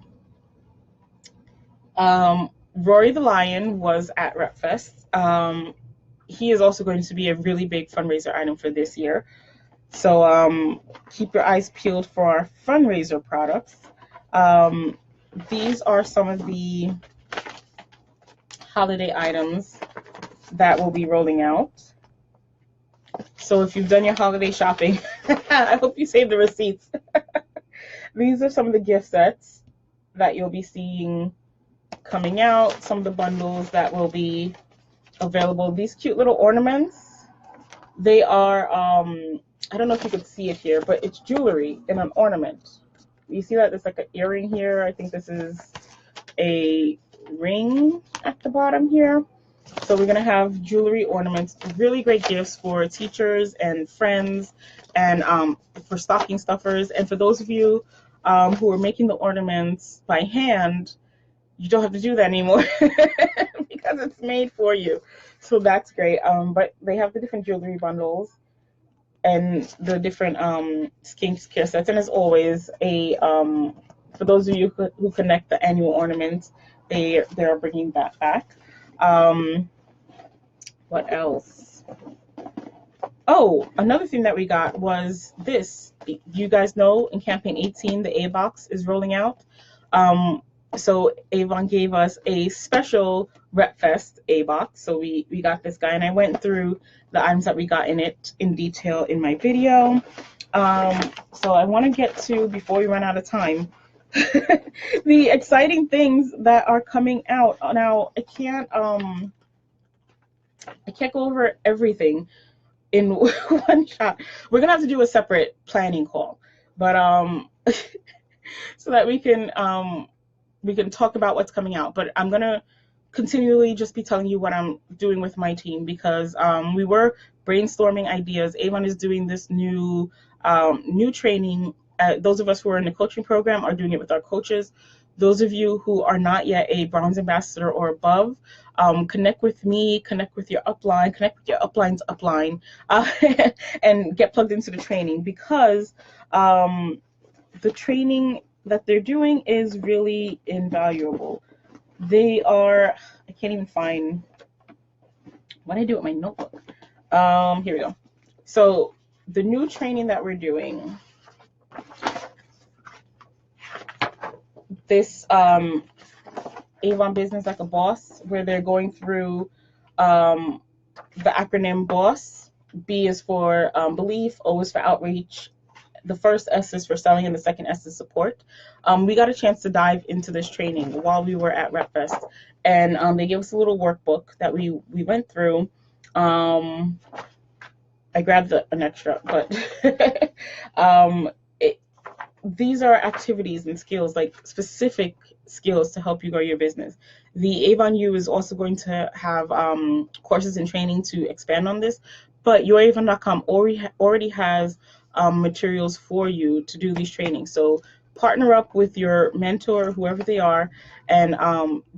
Rory the Lion was at RepFest. He is also going to be a really big fundraiser item for this year. So keep your eyes peeled for our fundraiser products. These are some of the holiday items that will be rolling out. So if you've done your holiday shopping, I hope you saved the receipts. These are some of the gift sets that you'll be seeing coming out, some of the bundles that will be available. These cute little ornaments, they are, I don't know if you could see it here, but it's jewelry in an ornament. You see that there's like an earring here. I think this is a ring at the bottom here. So we're going to have jewelry ornaments, really great gifts for teachers and friends, and for stocking stuffers. And for those of you who are making the ornaments by hand, you don't have to do that anymore because it's made for you. So that's great. But they have the different jewelry bundles and the different skincare sets. And as always, for those of you who connect the annual ornaments, they are bringing that back. What else? Oh, another thing that we got was this. You guys know in campaign 18, the A box is rolling out. So Avon gave us a special RepFest A box. So we got this guy, and I went through the items that we got in it in detail in my video. So I want to get to, before we run out of time, the exciting things that are coming out. Now I can't go over everything in one shot. We're gonna have to do a separate planning call, but so that we can talk about what's coming out. But I'm gonna continually just be telling you what I'm doing with my team, because we were brainstorming ideas. Avon is doing this new training. Those of us who are in the coaching program are doing it with our coaches. Those of you who are not yet a bronze ambassador or above, connect with me, connect with your upline, connect with your upline's upline, and get plugged into the training, because the training that they're doing is really invaluable. They are, I can't even find what I do with my notebook. Here we go. So the new training that we're doing, this Avon Business Like a Boss, where they're going through the acronym BOSS. B is for belief, O is for outreach, the first S is for selling, and the second S is support. We got a chance to dive into this training while we were at RepFest, and they gave us a little workbook that we went through. I grabbed an extra, but these are activities and skills, like specific skills to help you grow your business. The Avon U is also going to have courses and training to expand on this, but YourAvon.com already has materials for you to do these trainings. So partner up with your mentor, whoever they are, and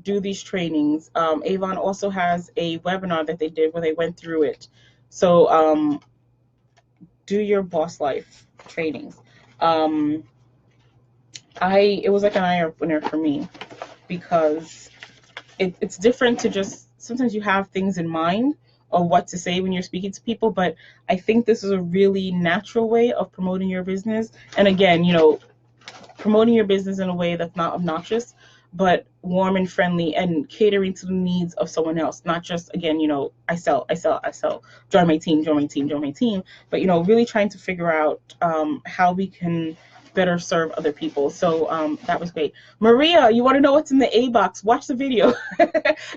do these trainings. Avon also has a webinar that they did where they went through it. So do your boss life trainings. It was like an eye opener for me, because it's different to just, sometimes you have things in mind of what to say when you're speaking to people, but I think this is a really natural way of promoting your business. And again, promoting your business in a way that's not obnoxious, but warm and friendly, and catering to the needs of someone else. Not just, again, I sell, join my team, but, really trying to figure out how we can better serve other people. So that was great. Maria, you want to know what's in the A box? Watch the video.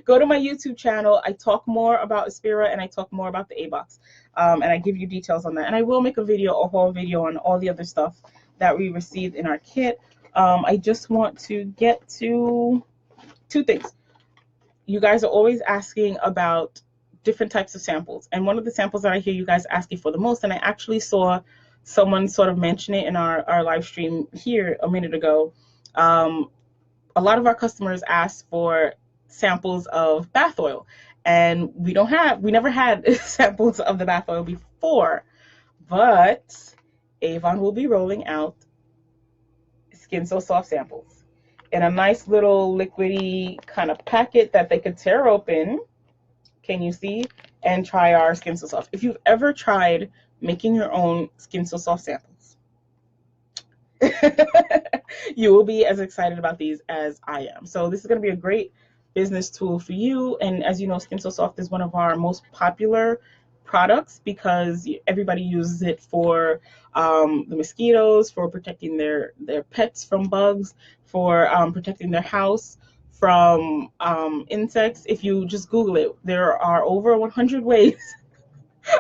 Go to my YouTube channel. I talk more about Aspira, and I talk more about the A box, and I give you details on that. And I will make a whole video on all the other stuff that we received in our kit. I just want to get to two things. You guys are always asking about different types of samples, and one of the samples that I hear you guys asking for the most, and I actually saw someone sort of mention it in our live stream here a minute ago. A lot of our customers ask for samples of bath oil, and we never had samples of the bath oil before, but Avon will be rolling out Skin So Soft samples in a nice little liquidy kind of packet that they could tear open. Can you see? And try our Skin So Soft. If you've ever tried making your own Skin So Soft samples, you will be as excited about these as I am. So this is going to be a great business tool for you. And as you know, Skin So Soft is one of our most popular products because everybody uses it for the mosquitoes, for protecting their pets from bugs, for protecting their house from insects. If you just Google it, there are over 100 ways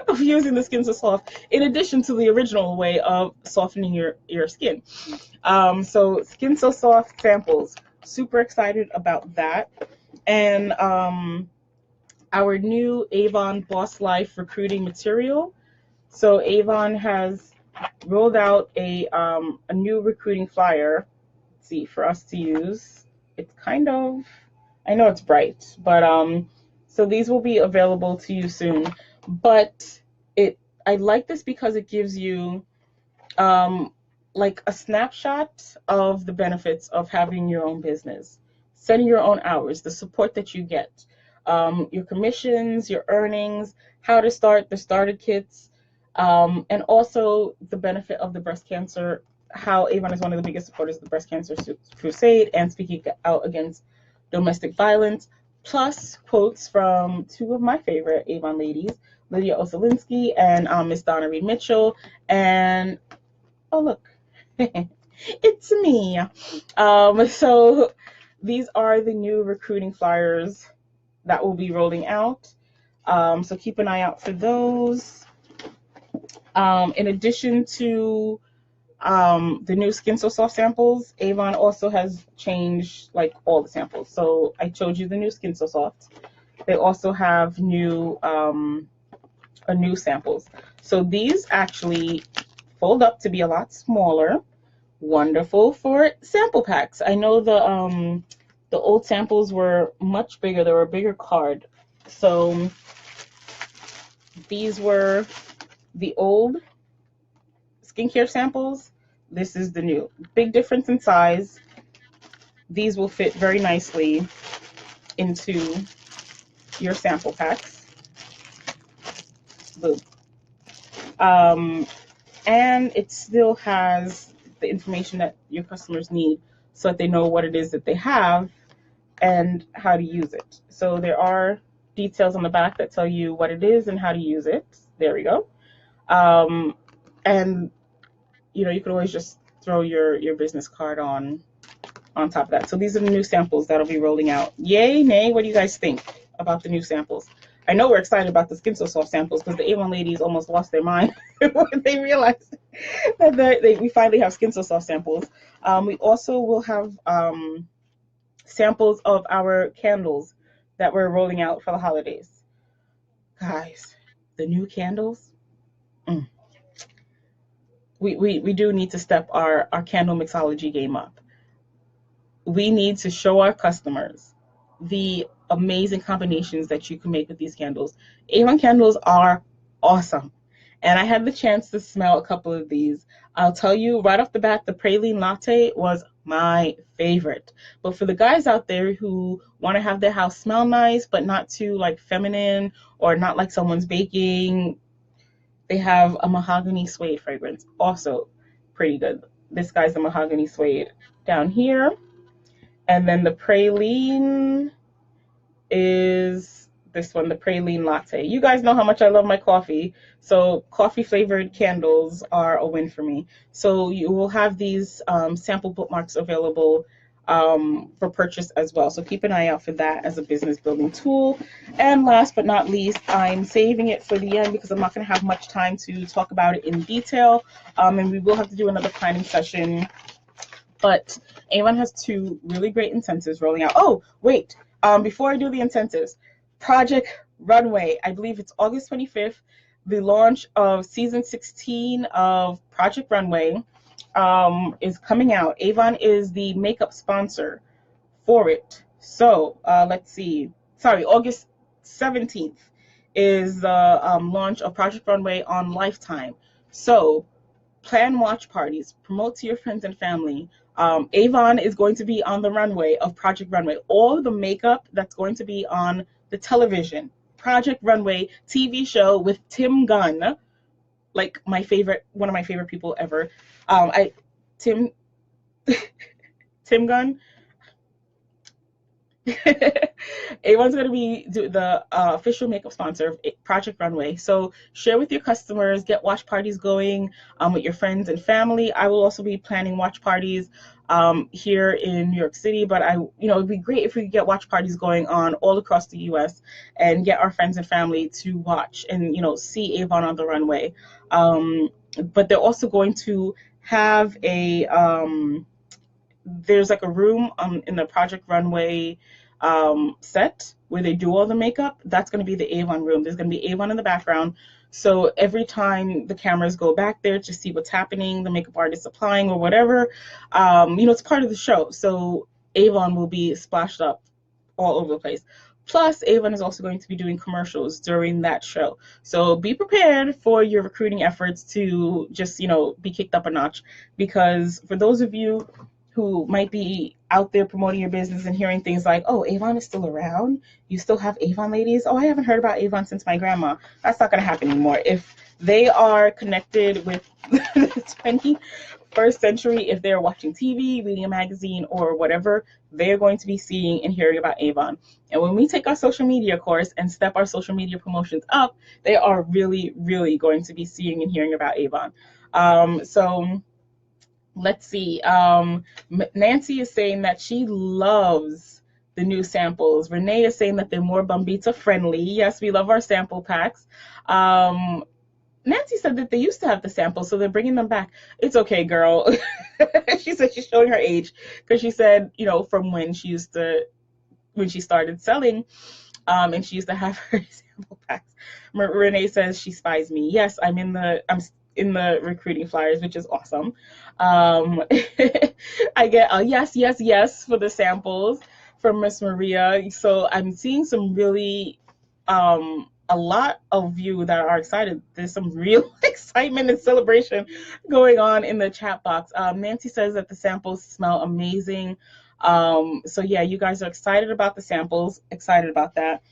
of using the Skin So Soft, in addition to the original way of softening your skin. So Skin So Soft samples, super excited about that. And our new Avon Boss Life recruiting material. So Avon has rolled out a new recruiting flyer. Let's see, for us to use. It's kind of, I know it's bright, but so these will be available to you soon. But I like this because it gives you like a snapshot of the benefits of having your own business, setting your own hours, the support that you get, your commissions, your earnings, how to start, the starter kits, and also the benefit of the breast cancer, how Avon is one of the biggest supporters of the breast cancer crusade and speaking out against domestic violence, plus quotes from two of my favorite Avon ladies, Lydia Osolinsky and Miss Donna Reed Mitchell. And oh, look, it's me. So these are the new recruiting flyers that will be rolling out. So keep an eye out for those. In addition to the new Skin So Soft samples, Avon also has changed like all the samples. So I showed you the new Skin So Soft. They also have new samples. So these actually fold up to be a lot smaller. Wonderful for sample packs. I know the old samples were much bigger. They were a bigger card. So these were the old skincare samples. This is the new. Big difference in size. These will fit very nicely into your sample packs. Boom. And it still has the information that your customers need so that they know what it is that they have and how to use it. So there are details on the back that tell you what it is and how to use it. There we go. And you can always just throw your business card on top of that. So these are the new samples that'll be rolling out. Yay, nay, what do you guys think about the new samples? I know we're excited about the Skin So Soft samples because the Avon ladies almost lost their mind when they realized that we finally have Skin So Soft samples. We also will have samples of our candles that we're rolling out for the holidays. Guys, the new candles. We do need to step our candle mixology game up. We need to show our customers the amazing combinations that you can make with these candles. Avon candles are awesome. And I had the chance to smell a couple of these. I'll tell you right off the bat, the praline latte was my favorite. But for the guys out there who want to have their house smell nice, but not too like feminine or not like someone's baking, they have a mahogany suede fragrance. Also pretty good. This guy's the mahogany suede down here. And then the praline is this one, the praline latte. You guys know how much I love my coffee, so coffee flavored candles are a win for me. So you will have these sample bookmarks available for purchase as well. So keep an eye out for that as a business building tool. And last but not least, I'm saving it for the end because I'm not going to have much time to talk about it in detail. And we will have to do another planning session. But Avon has two really great incentives rolling out. Oh, wait. Before I do the incentives, Project Runway. I believe it's August 25th. The launch of season 16 of Project Runway is coming out. Avon is the makeup sponsor for it. So let's see. Sorry, August 17th is the launch of Project Runway on Lifetime. So plan watch parties, promote to your friends and family. Avon is going to be on the runway of Project Runway. All of the makeup that's going to be on the television, Project Runway TV show with Tim Gunn, like one of my favorite people ever. I Tim Tim Gunn. Avon's going to be the official makeup sponsor of Project Runway. So share with your customers, get watch parties going with your friends and family. I will also be planning watch parties here in New York City, but it'd be great if we could get watch parties going on all across the U.S. and get our friends and family to watch and see Avon on the runway. But they're also going to have there's like a room in the Project Runway set where they do all the makeup. That's going to be the Avon room. There's going to be Avon in the background. So every time the cameras go back there to see what's happening, the makeup artist applying or whatever, it's part of the show. So Avon will be splashed up all over the place. Plus, Avon is also going to be doing commercials during that show. So be prepared for your recruiting efforts to just, be kicked up a notch. Because for those of you who might be out there promoting your business and hearing things like, oh, Avon is still around? You still have Avon ladies? Oh, I haven't heard about Avon since my grandma. That's not going to happen anymore. If they are connected with the 21st century, if they're watching TV, reading a magazine, or whatever, they're going to be seeing and hearing about Avon. And when we take our social media course and step our social media promotions up, they are really, really going to be seeing and hearing about Avon. So let's see. Nancy is saying that she loves the new samples. Renee is saying that they're more Bumbita friendly. Yes, we love our sample packs. Nancy said that they used to have the samples, so they're bringing them back. It's okay, girl. She said she's showing her age because she said, from when she started selling, and she used to have her sample packs. Renee says she spies me. Yes, I'm in the recruiting flyers, which is awesome. I get a yes for the samples from Miss Maria. So I'm seeing some really, a lot of you that are excited. There's some real excitement and celebration going on in the chat box. Nancy says that the samples smell amazing. So yeah, you guys are excited about the samples, excited about that.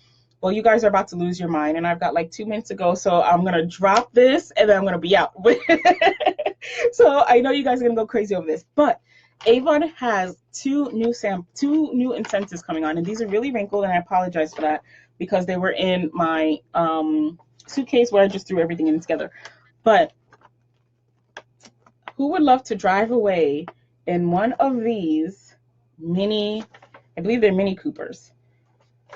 Well, you guys are about to lose your mind, and I've got like 2 minutes to go, so I'm going to drop this, and then I'm going to be out. So I know you guys are going to go crazy over this, but Avon has two new incentives coming on, and these are really wrinkled, and I apologize for that because they were in my suitcase where I just threw everything in together. But who would love to drive away in one of these I believe they're Mini Coopers.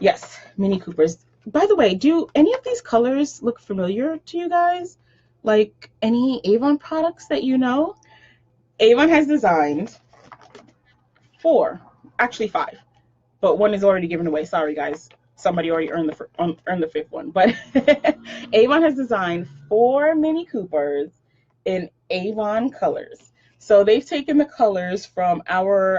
Yes, Mini Coopers. By the way, do any of these colors look familiar to you guys? Like any Avon products that you know? Avon has designed 4, actually 5, but one is already given away. Sorry, guys. Somebody already earned the 5th one. But Avon has designed 4 Mini Coopers in Avon colors. So they've taken the colors from our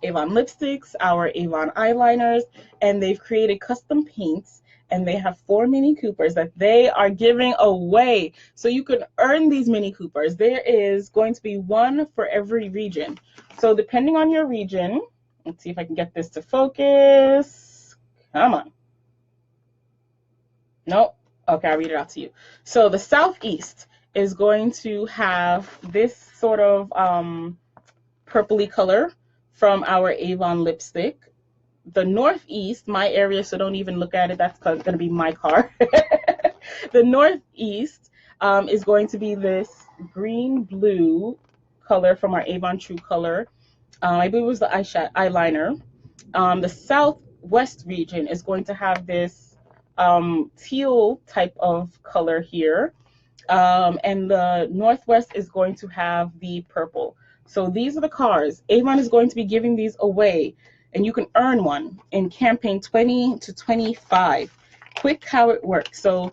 Avon lipsticks, our Avon eyeliners, and they've created custom paints, and they have 4 Mini Coopers that they are giving away. So you can earn these Mini Coopers. There is going to be one for every region. So depending on your region, let's see if I can get this to focus. Come on. Nope. Okay, I'll read it out to you. So the Southeast is going to have this sort of purpley color from our Avon lipstick. The Northeast, my area, so don't even look at it. That's going to be my car. The Northeast is going to be this green-blue color from our Avon True Color. I believe it was the eyeliner. The Southwest region is going to have this teal type of color here. And the Northwest is going to have the purple. So these are the cars. Avon is going to be giving these away, and you can earn one in campaign 20 to 25. Quick how it works. So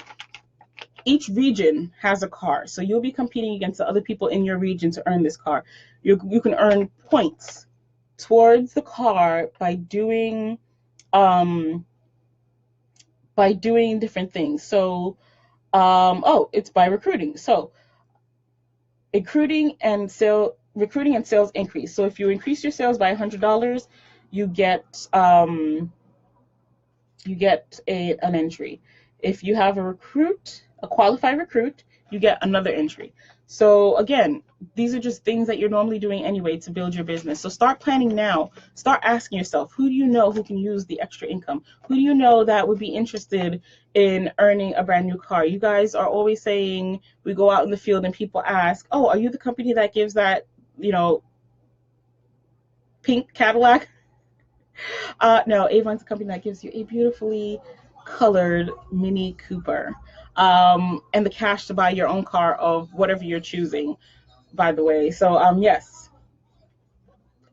each region has a car. So you'll be competing against the other people in your region to earn this car. You can earn points towards the car by doing different things. So it's by recruiting. So recruiting and sales increase. So if you increase your sales by $100, you get an entry. If you have a qualified recruit, you get another entry. So again, these are just things that you're normally doing anyway to build your business. So start planning now. Start asking yourself, who do you know who can use the extra income? Who do you know that would be interested in earning a brand new car? You guys are always saying, we go out in the field and people ask, oh, are you the company that gives that, pink Cadillac? No, Avon's a company that gives you a beautifully colored Mini Cooper, and the cash to buy your own car of whatever you're choosing, by the way. So, yes,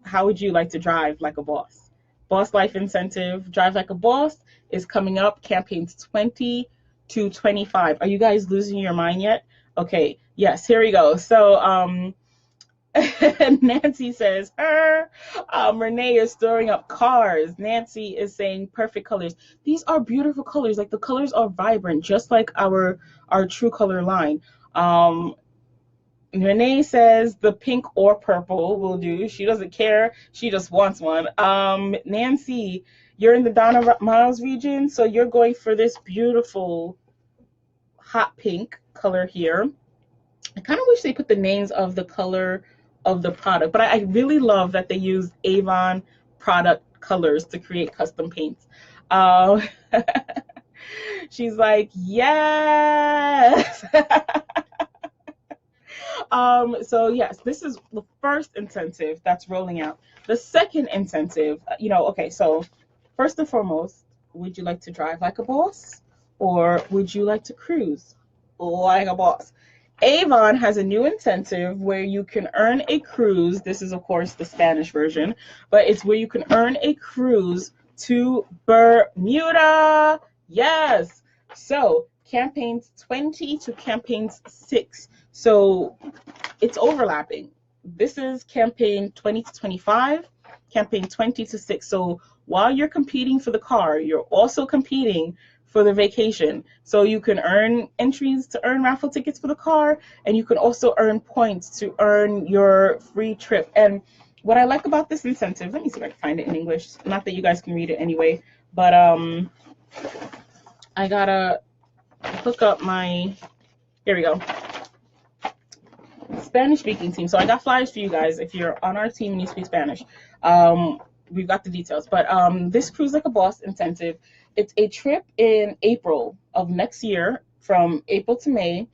how would you like to drive like a boss? Boss Life Incentive, Drive Like a Boss is coming up, campaigns 20 to 25. Are you guys losing your mind yet? Okay, yes, here we go. So, Nancy says, Renee is storing up cars. Nancy is saying perfect colors. These are beautiful colors. Like the colors are vibrant, just like our true color line. Renee says the pink or purple will do. She doesn't care. She just wants one. Nancy, you're in the Donna Miles region, so you're going for this beautiful hot pink color here. I kind of wish they put the names of the color of the product, but I really love that they use Avon product colors to create custom paints. Uh, she's like, yes. So yes, this is the first incentive that's rolling out. The second incentive, okay, so first and foremost, would you like to drive like a boss or would you like to cruise like a boss? Avon has a new incentive where you can earn a cruise. This is, of course, the Spanish version, but it's where you can earn a cruise to Bermuda. Yes. So campaigns 20 to campaigns 6. So it's overlapping. This is campaign 20 to 25, campaign 20 to 6. So while you're competing for the car, you're also competing for the vacation. So you can earn entries to earn raffle tickets for the car, and you can also earn points to earn your free trip. And what I like about this incentive, let me see if I can find it in English. Not that you guys can read it anyway, but I gotta hook up my, here we go, Spanish speaking team. So I got flyers for you guys. If you're on our team and you speak Spanish, we've got the details. But this Cruise Like a Boss incentive, it's a trip in April of next year, from April to May,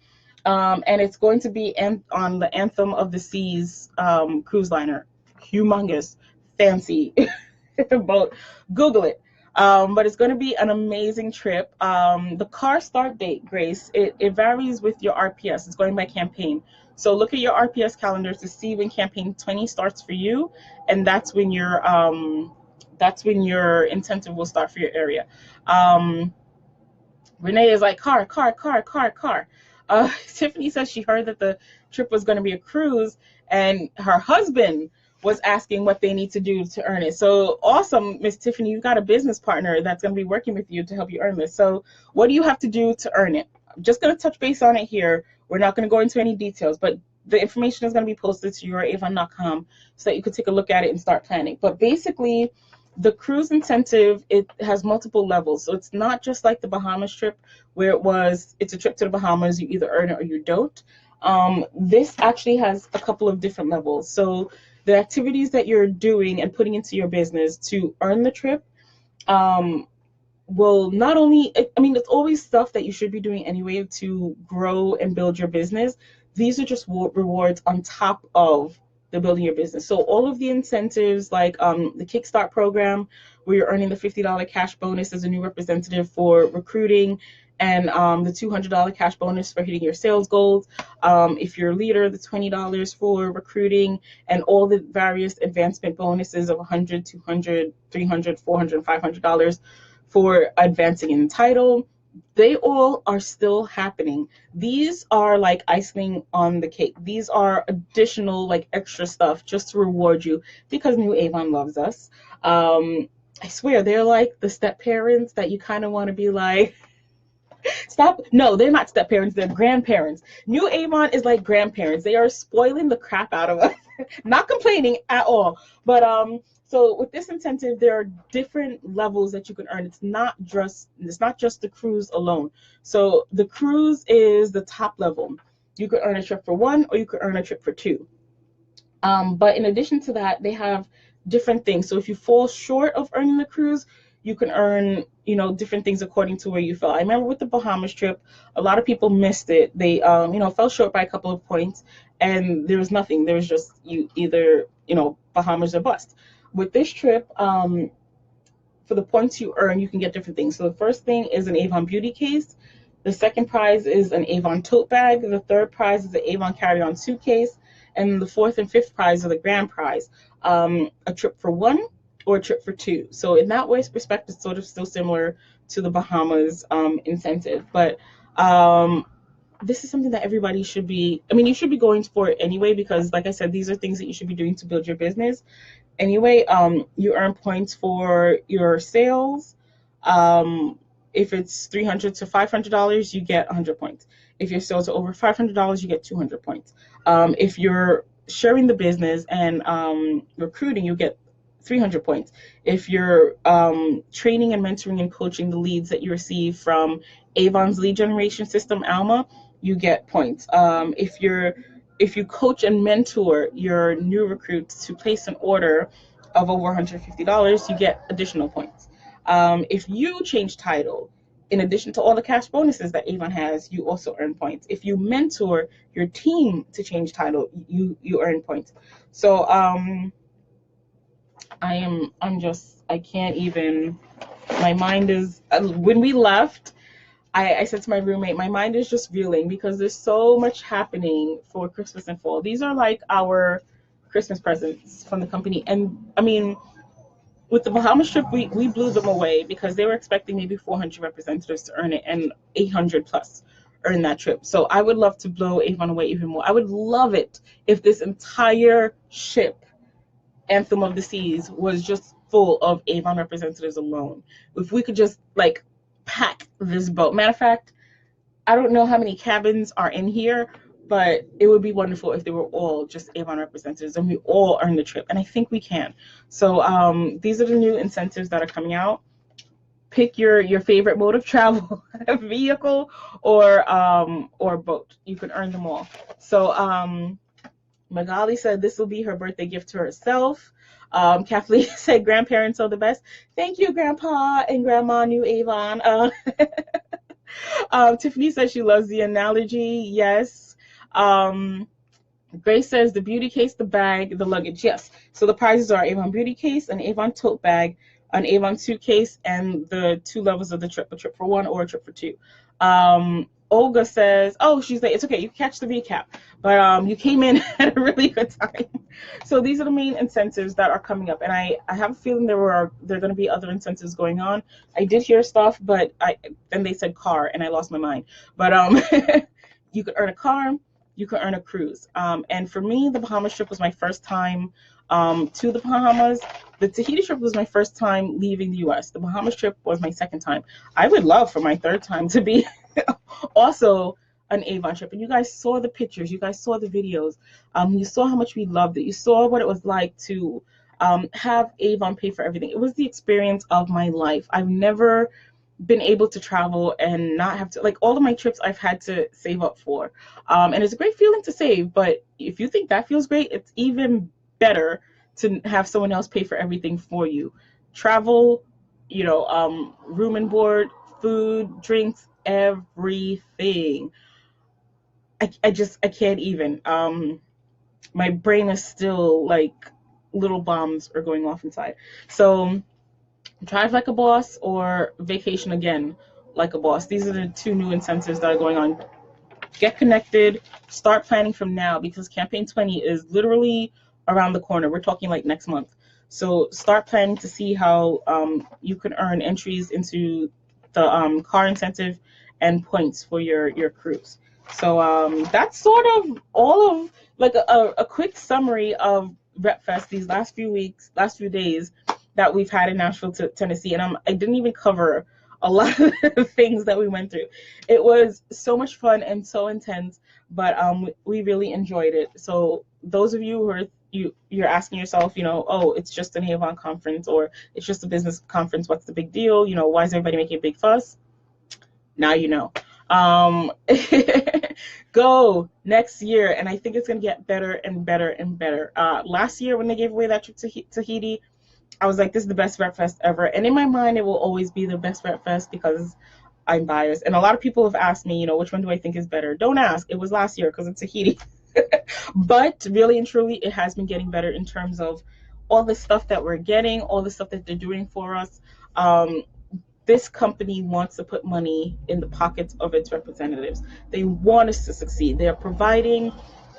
and it's going to be on the Anthem of the Seas cruise liner. Humongous, fancy boat. Google it. But it's going to be an amazing trip. The car start date, Grace, it varies with your RPS. It's going by campaign. So look at your RPS calendar to see when campaign 20 starts for you, and that's when your incentive will start for your area. Renee is like, car. Tiffany says she heard that the trip was going to be a cruise, and her husband was asking what they need to do to earn it. So awesome, Miss Tiffany, you've got a business partner that's going to be working with you to help you earn this. So what do you have to do to earn it? I'm just going to touch base on it here. We're not going to go into any details, but the information is going to be posted to youravon.com so that you can take a look at it and start planning. But basically, the cruise incentive, it has multiple levels. So it's not just like the Bahamas trip where it's a trip to the Bahamas, you either earn it or you don't. This actually has a couple of different levels. So the activities that you're doing and putting into your business to earn the trip will not only, it's always stuff that you should be doing anyway to grow and build your business. These are just rewards on top of the building your business. So all of the incentives, like the Kickstart program, where you're earning the $50 cash bonus as a new representative for recruiting, and the $200 cash bonus for hitting your sales goals. If you're a leader, the $20 for recruiting, and all the various advancement bonuses of $100, $200, $300, $400, $500 for advancing in title. They all are still happening. These are like icing on the cake. These are additional, like, extra stuff just to reward you because New Avon loves us. I swear, they're like the step parents that you kind of want to be like, Stop. No, they're not step parents. They're grandparents. New Avon is like grandparents. They are spoiling the crap out of us. Not complaining at all. But so with this incentive, there are different levels that you can earn. It's not just the cruise alone. So the cruise is the top level. You could earn a trip for one, or you could earn a trip for two. But in addition to that, they have different things. So if you fall short of earning the cruise, you can earn, different things according to where you fell. I remember with the Bahamas trip, a lot of people missed it. They, fell short by a couple of points, and there was nothing. There was just you either, Bahamas or bust. With this trip, for the points you earn, you can get different things. So the first thing is an Avon beauty case. The second prize is an Avon tote bag. The third prize is an Avon carry-on suitcase. And the fourth and fifth prize are the grand prize, a trip for one or a trip for two. So in that way, perspective, sort of still similar to the Bahamas incentive. But this is something that everybody should be, you should be going for it anyway, because like I said, these are things that you should be doing to build your business. Anyway, you earn points for your sales. If it's $300 to $500, you get 100 points. If your sales are over $500, you get 200 points. If you're sharing the business and recruiting, you get 300 points. If you're training and mentoring and coaching the leads that you receive from Avon's lead generation system, Alma, you get points. If you coach and mentor your new recruits to place an order of over $150, you get additional points. If you change title, in addition to all the cash bonuses that Avon has, you also earn points. If you mentor your team to change title, you earn points. So I can't even, my mind is, when we left, I said to my roommate, my mind is just reeling because there's so much happening for Christmas and fall. These are like our Christmas presents from the company. And with the Bahamas trip, we blew them away because they were expecting maybe 400 representatives to earn it, and 800 plus earn that trip. So I would love to blow Avon away even more. I would love it if this entire ship, Anthem of the Seas, was just full of Avon representatives alone. If we could just pack this boat. Matter of fact, I don't know how many cabins are in here, but it would be wonderful if they were all just Avon representatives and we all earn the trip. And I think we can. So these are the new incentives that are coming out. Pick your favorite mode of travel, vehicle or boat. You can earn them all. So Magali said this will be her birthday gift to herself. Kathleen said grandparents are the best. Thank you, Grandpa and Grandma New Avon. Tiffany says she loves the analogy. Yes. Grace says the beauty case, the bag, the luggage. Yes. So the prizes are Avon beauty case, an Avon tote bag, an Avon suitcase, and the two levels of the trip, a trip for one or a trip for two. Olga says, she's like, it's okay, you catch the recap, but you came in at a really good time. So these are the main incentives that are coming up, and I have a feeling there are going to be other incentives going on. I did hear stuff, but then they said car, and I lost my mind. But you could earn a car, you could earn a cruise, and for me, the Bahamas trip was my first time to the Bahamas. The Tahiti trip was my first time leaving the U.S. The Bahamas trip was my second time. I would love for my third time to be also an Avon trip. And you guys saw the pictures. You guys saw the videos. You saw how much we loved it. You saw what it was like to have Avon pay for everything. It was the experience of my life. I've never been able to travel and not have to, all of my trips I've had to save up for. And it's a great feeling to save. But if you think that feels great, it's even better to have someone else pay for everything for you. Travel, room and board, food, drinks, everything. I can't even. My brain is still little bombs are going off inside. So drive like a boss or vacation again like a boss. These are the two new incentives that are going on. Get connected, start planning from now, because campaign 20 is literally around the corner. We're talking next month. So start planning to see how you can earn entries into the car incentive and points for your cruise. So that's sort of all of a quick summary of RepFest these last few days that we've had in Nashville, Tennessee. And I didn't even cover a lot of the things that we went through. It was so much fun and so intense, but we really enjoyed it. So those of you who are you're asking yourself, oh, it's just an Avon conference or it's just a business conference. What's the big deal? Why is everybody making a big fuss? Now you know. Um, go next year, and I think it's gonna get better and better and better. Last year when they gave away that trip to Tahiti, I was like, this is the best Rep Fest ever. And in my mind, it will always be the best Rep Fest because I'm biased. And a lot of people have asked me, which one do I think is better? Don't ask. It was last year because it's Tahiti. But really and truly, it has been getting better in terms of all the stuff that we're getting, all the stuff that they're doing for us. This company wants to put money in the pockets of its representatives. They want us to succeed. They are providing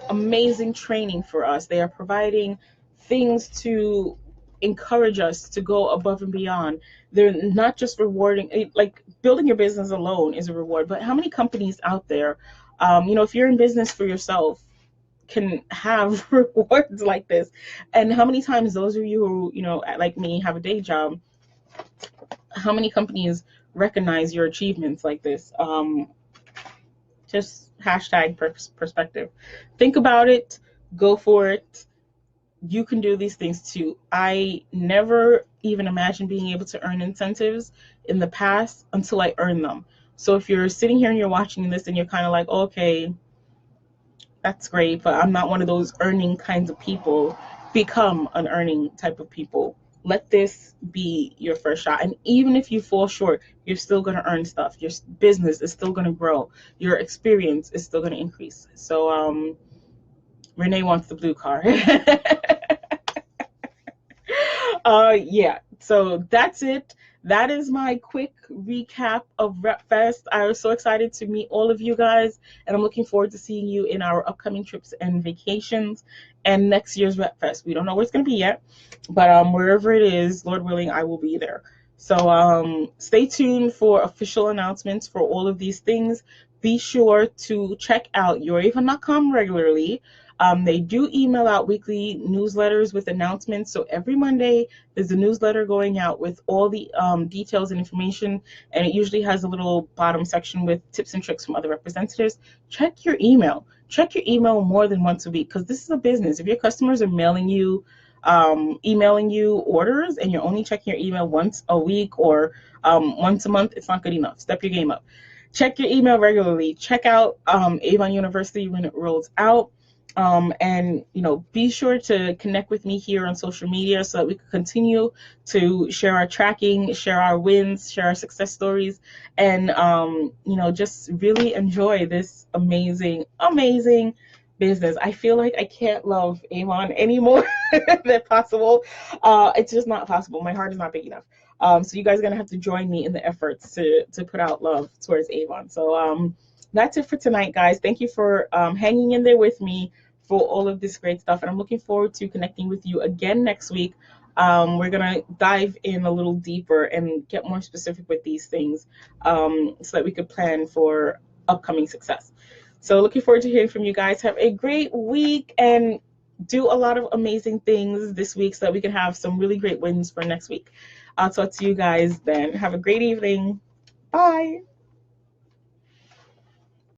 amazing training for us. They are providing things to encourage us to go above and beyond. They're not just rewarding, like building your business alone is a reward, but how many companies out there, if you're in business for yourself, can have rewards like this? And how many times those of you who, like me, have a day job, how many companies recognize your achievements like this? Just hashtag perspective. Think about it, go for it. You can do these things too. I never even imagined being able to earn incentives in the past until I earned them. So if you're sitting here and you're watching this and you're kind of like, okay, that's great, but I'm not one of those earning kinds of people, become an earning type of people. Let this be your first shot. And even if you fall short, you're still going to earn stuff. Your business is still going to grow. Your experience is still going to increase. So Renee wants the blue car. Yeah, so that's it. That is my quick recap of RepFest. I was so excited to meet all of you guys, and I'm looking forward to seeing you in our upcoming trips and vacations and next year's RepFest. We don't know where it's going to be yet, but wherever it is, Lord willing, I will be there. So stay tuned for official announcements for all of these things. Be sure to check out YourAvon.com regularly. They do email out weekly newsletters with announcements. So every Monday, there's a newsletter going out with all the details and information. And it usually has a little bottom section with tips and tricks from other representatives. Check your email. Check your email more than once a week because this is a business. If your customers are emailing you orders and you're only checking your email once a week or once a month, it's not good enough. Step your game up. Check your email regularly. Check out Avon University when it rolls out. And be sure to connect with me here on social media so that we can continue to share our tracking, share our wins, share our success stories, and just really enjoy this amazing business. I feel like I can't love Avon anymore than possible. It's just not possible. My heart is not big enough. So you guys are gonna have to join me in the efforts to put out love towards Avon. So that's it for tonight, guys. Thank you for hanging in there with me for all of this great stuff. And I'm looking forward to connecting with you again next week. We're going to dive in a little deeper and get more specific with these things so that we could plan for upcoming success. So looking forward to hearing from you guys. Have a great week and do a lot of amazing things this week so that we can have some really great wins for next week. I'll talk to you guys then. Have a great evening. Bye.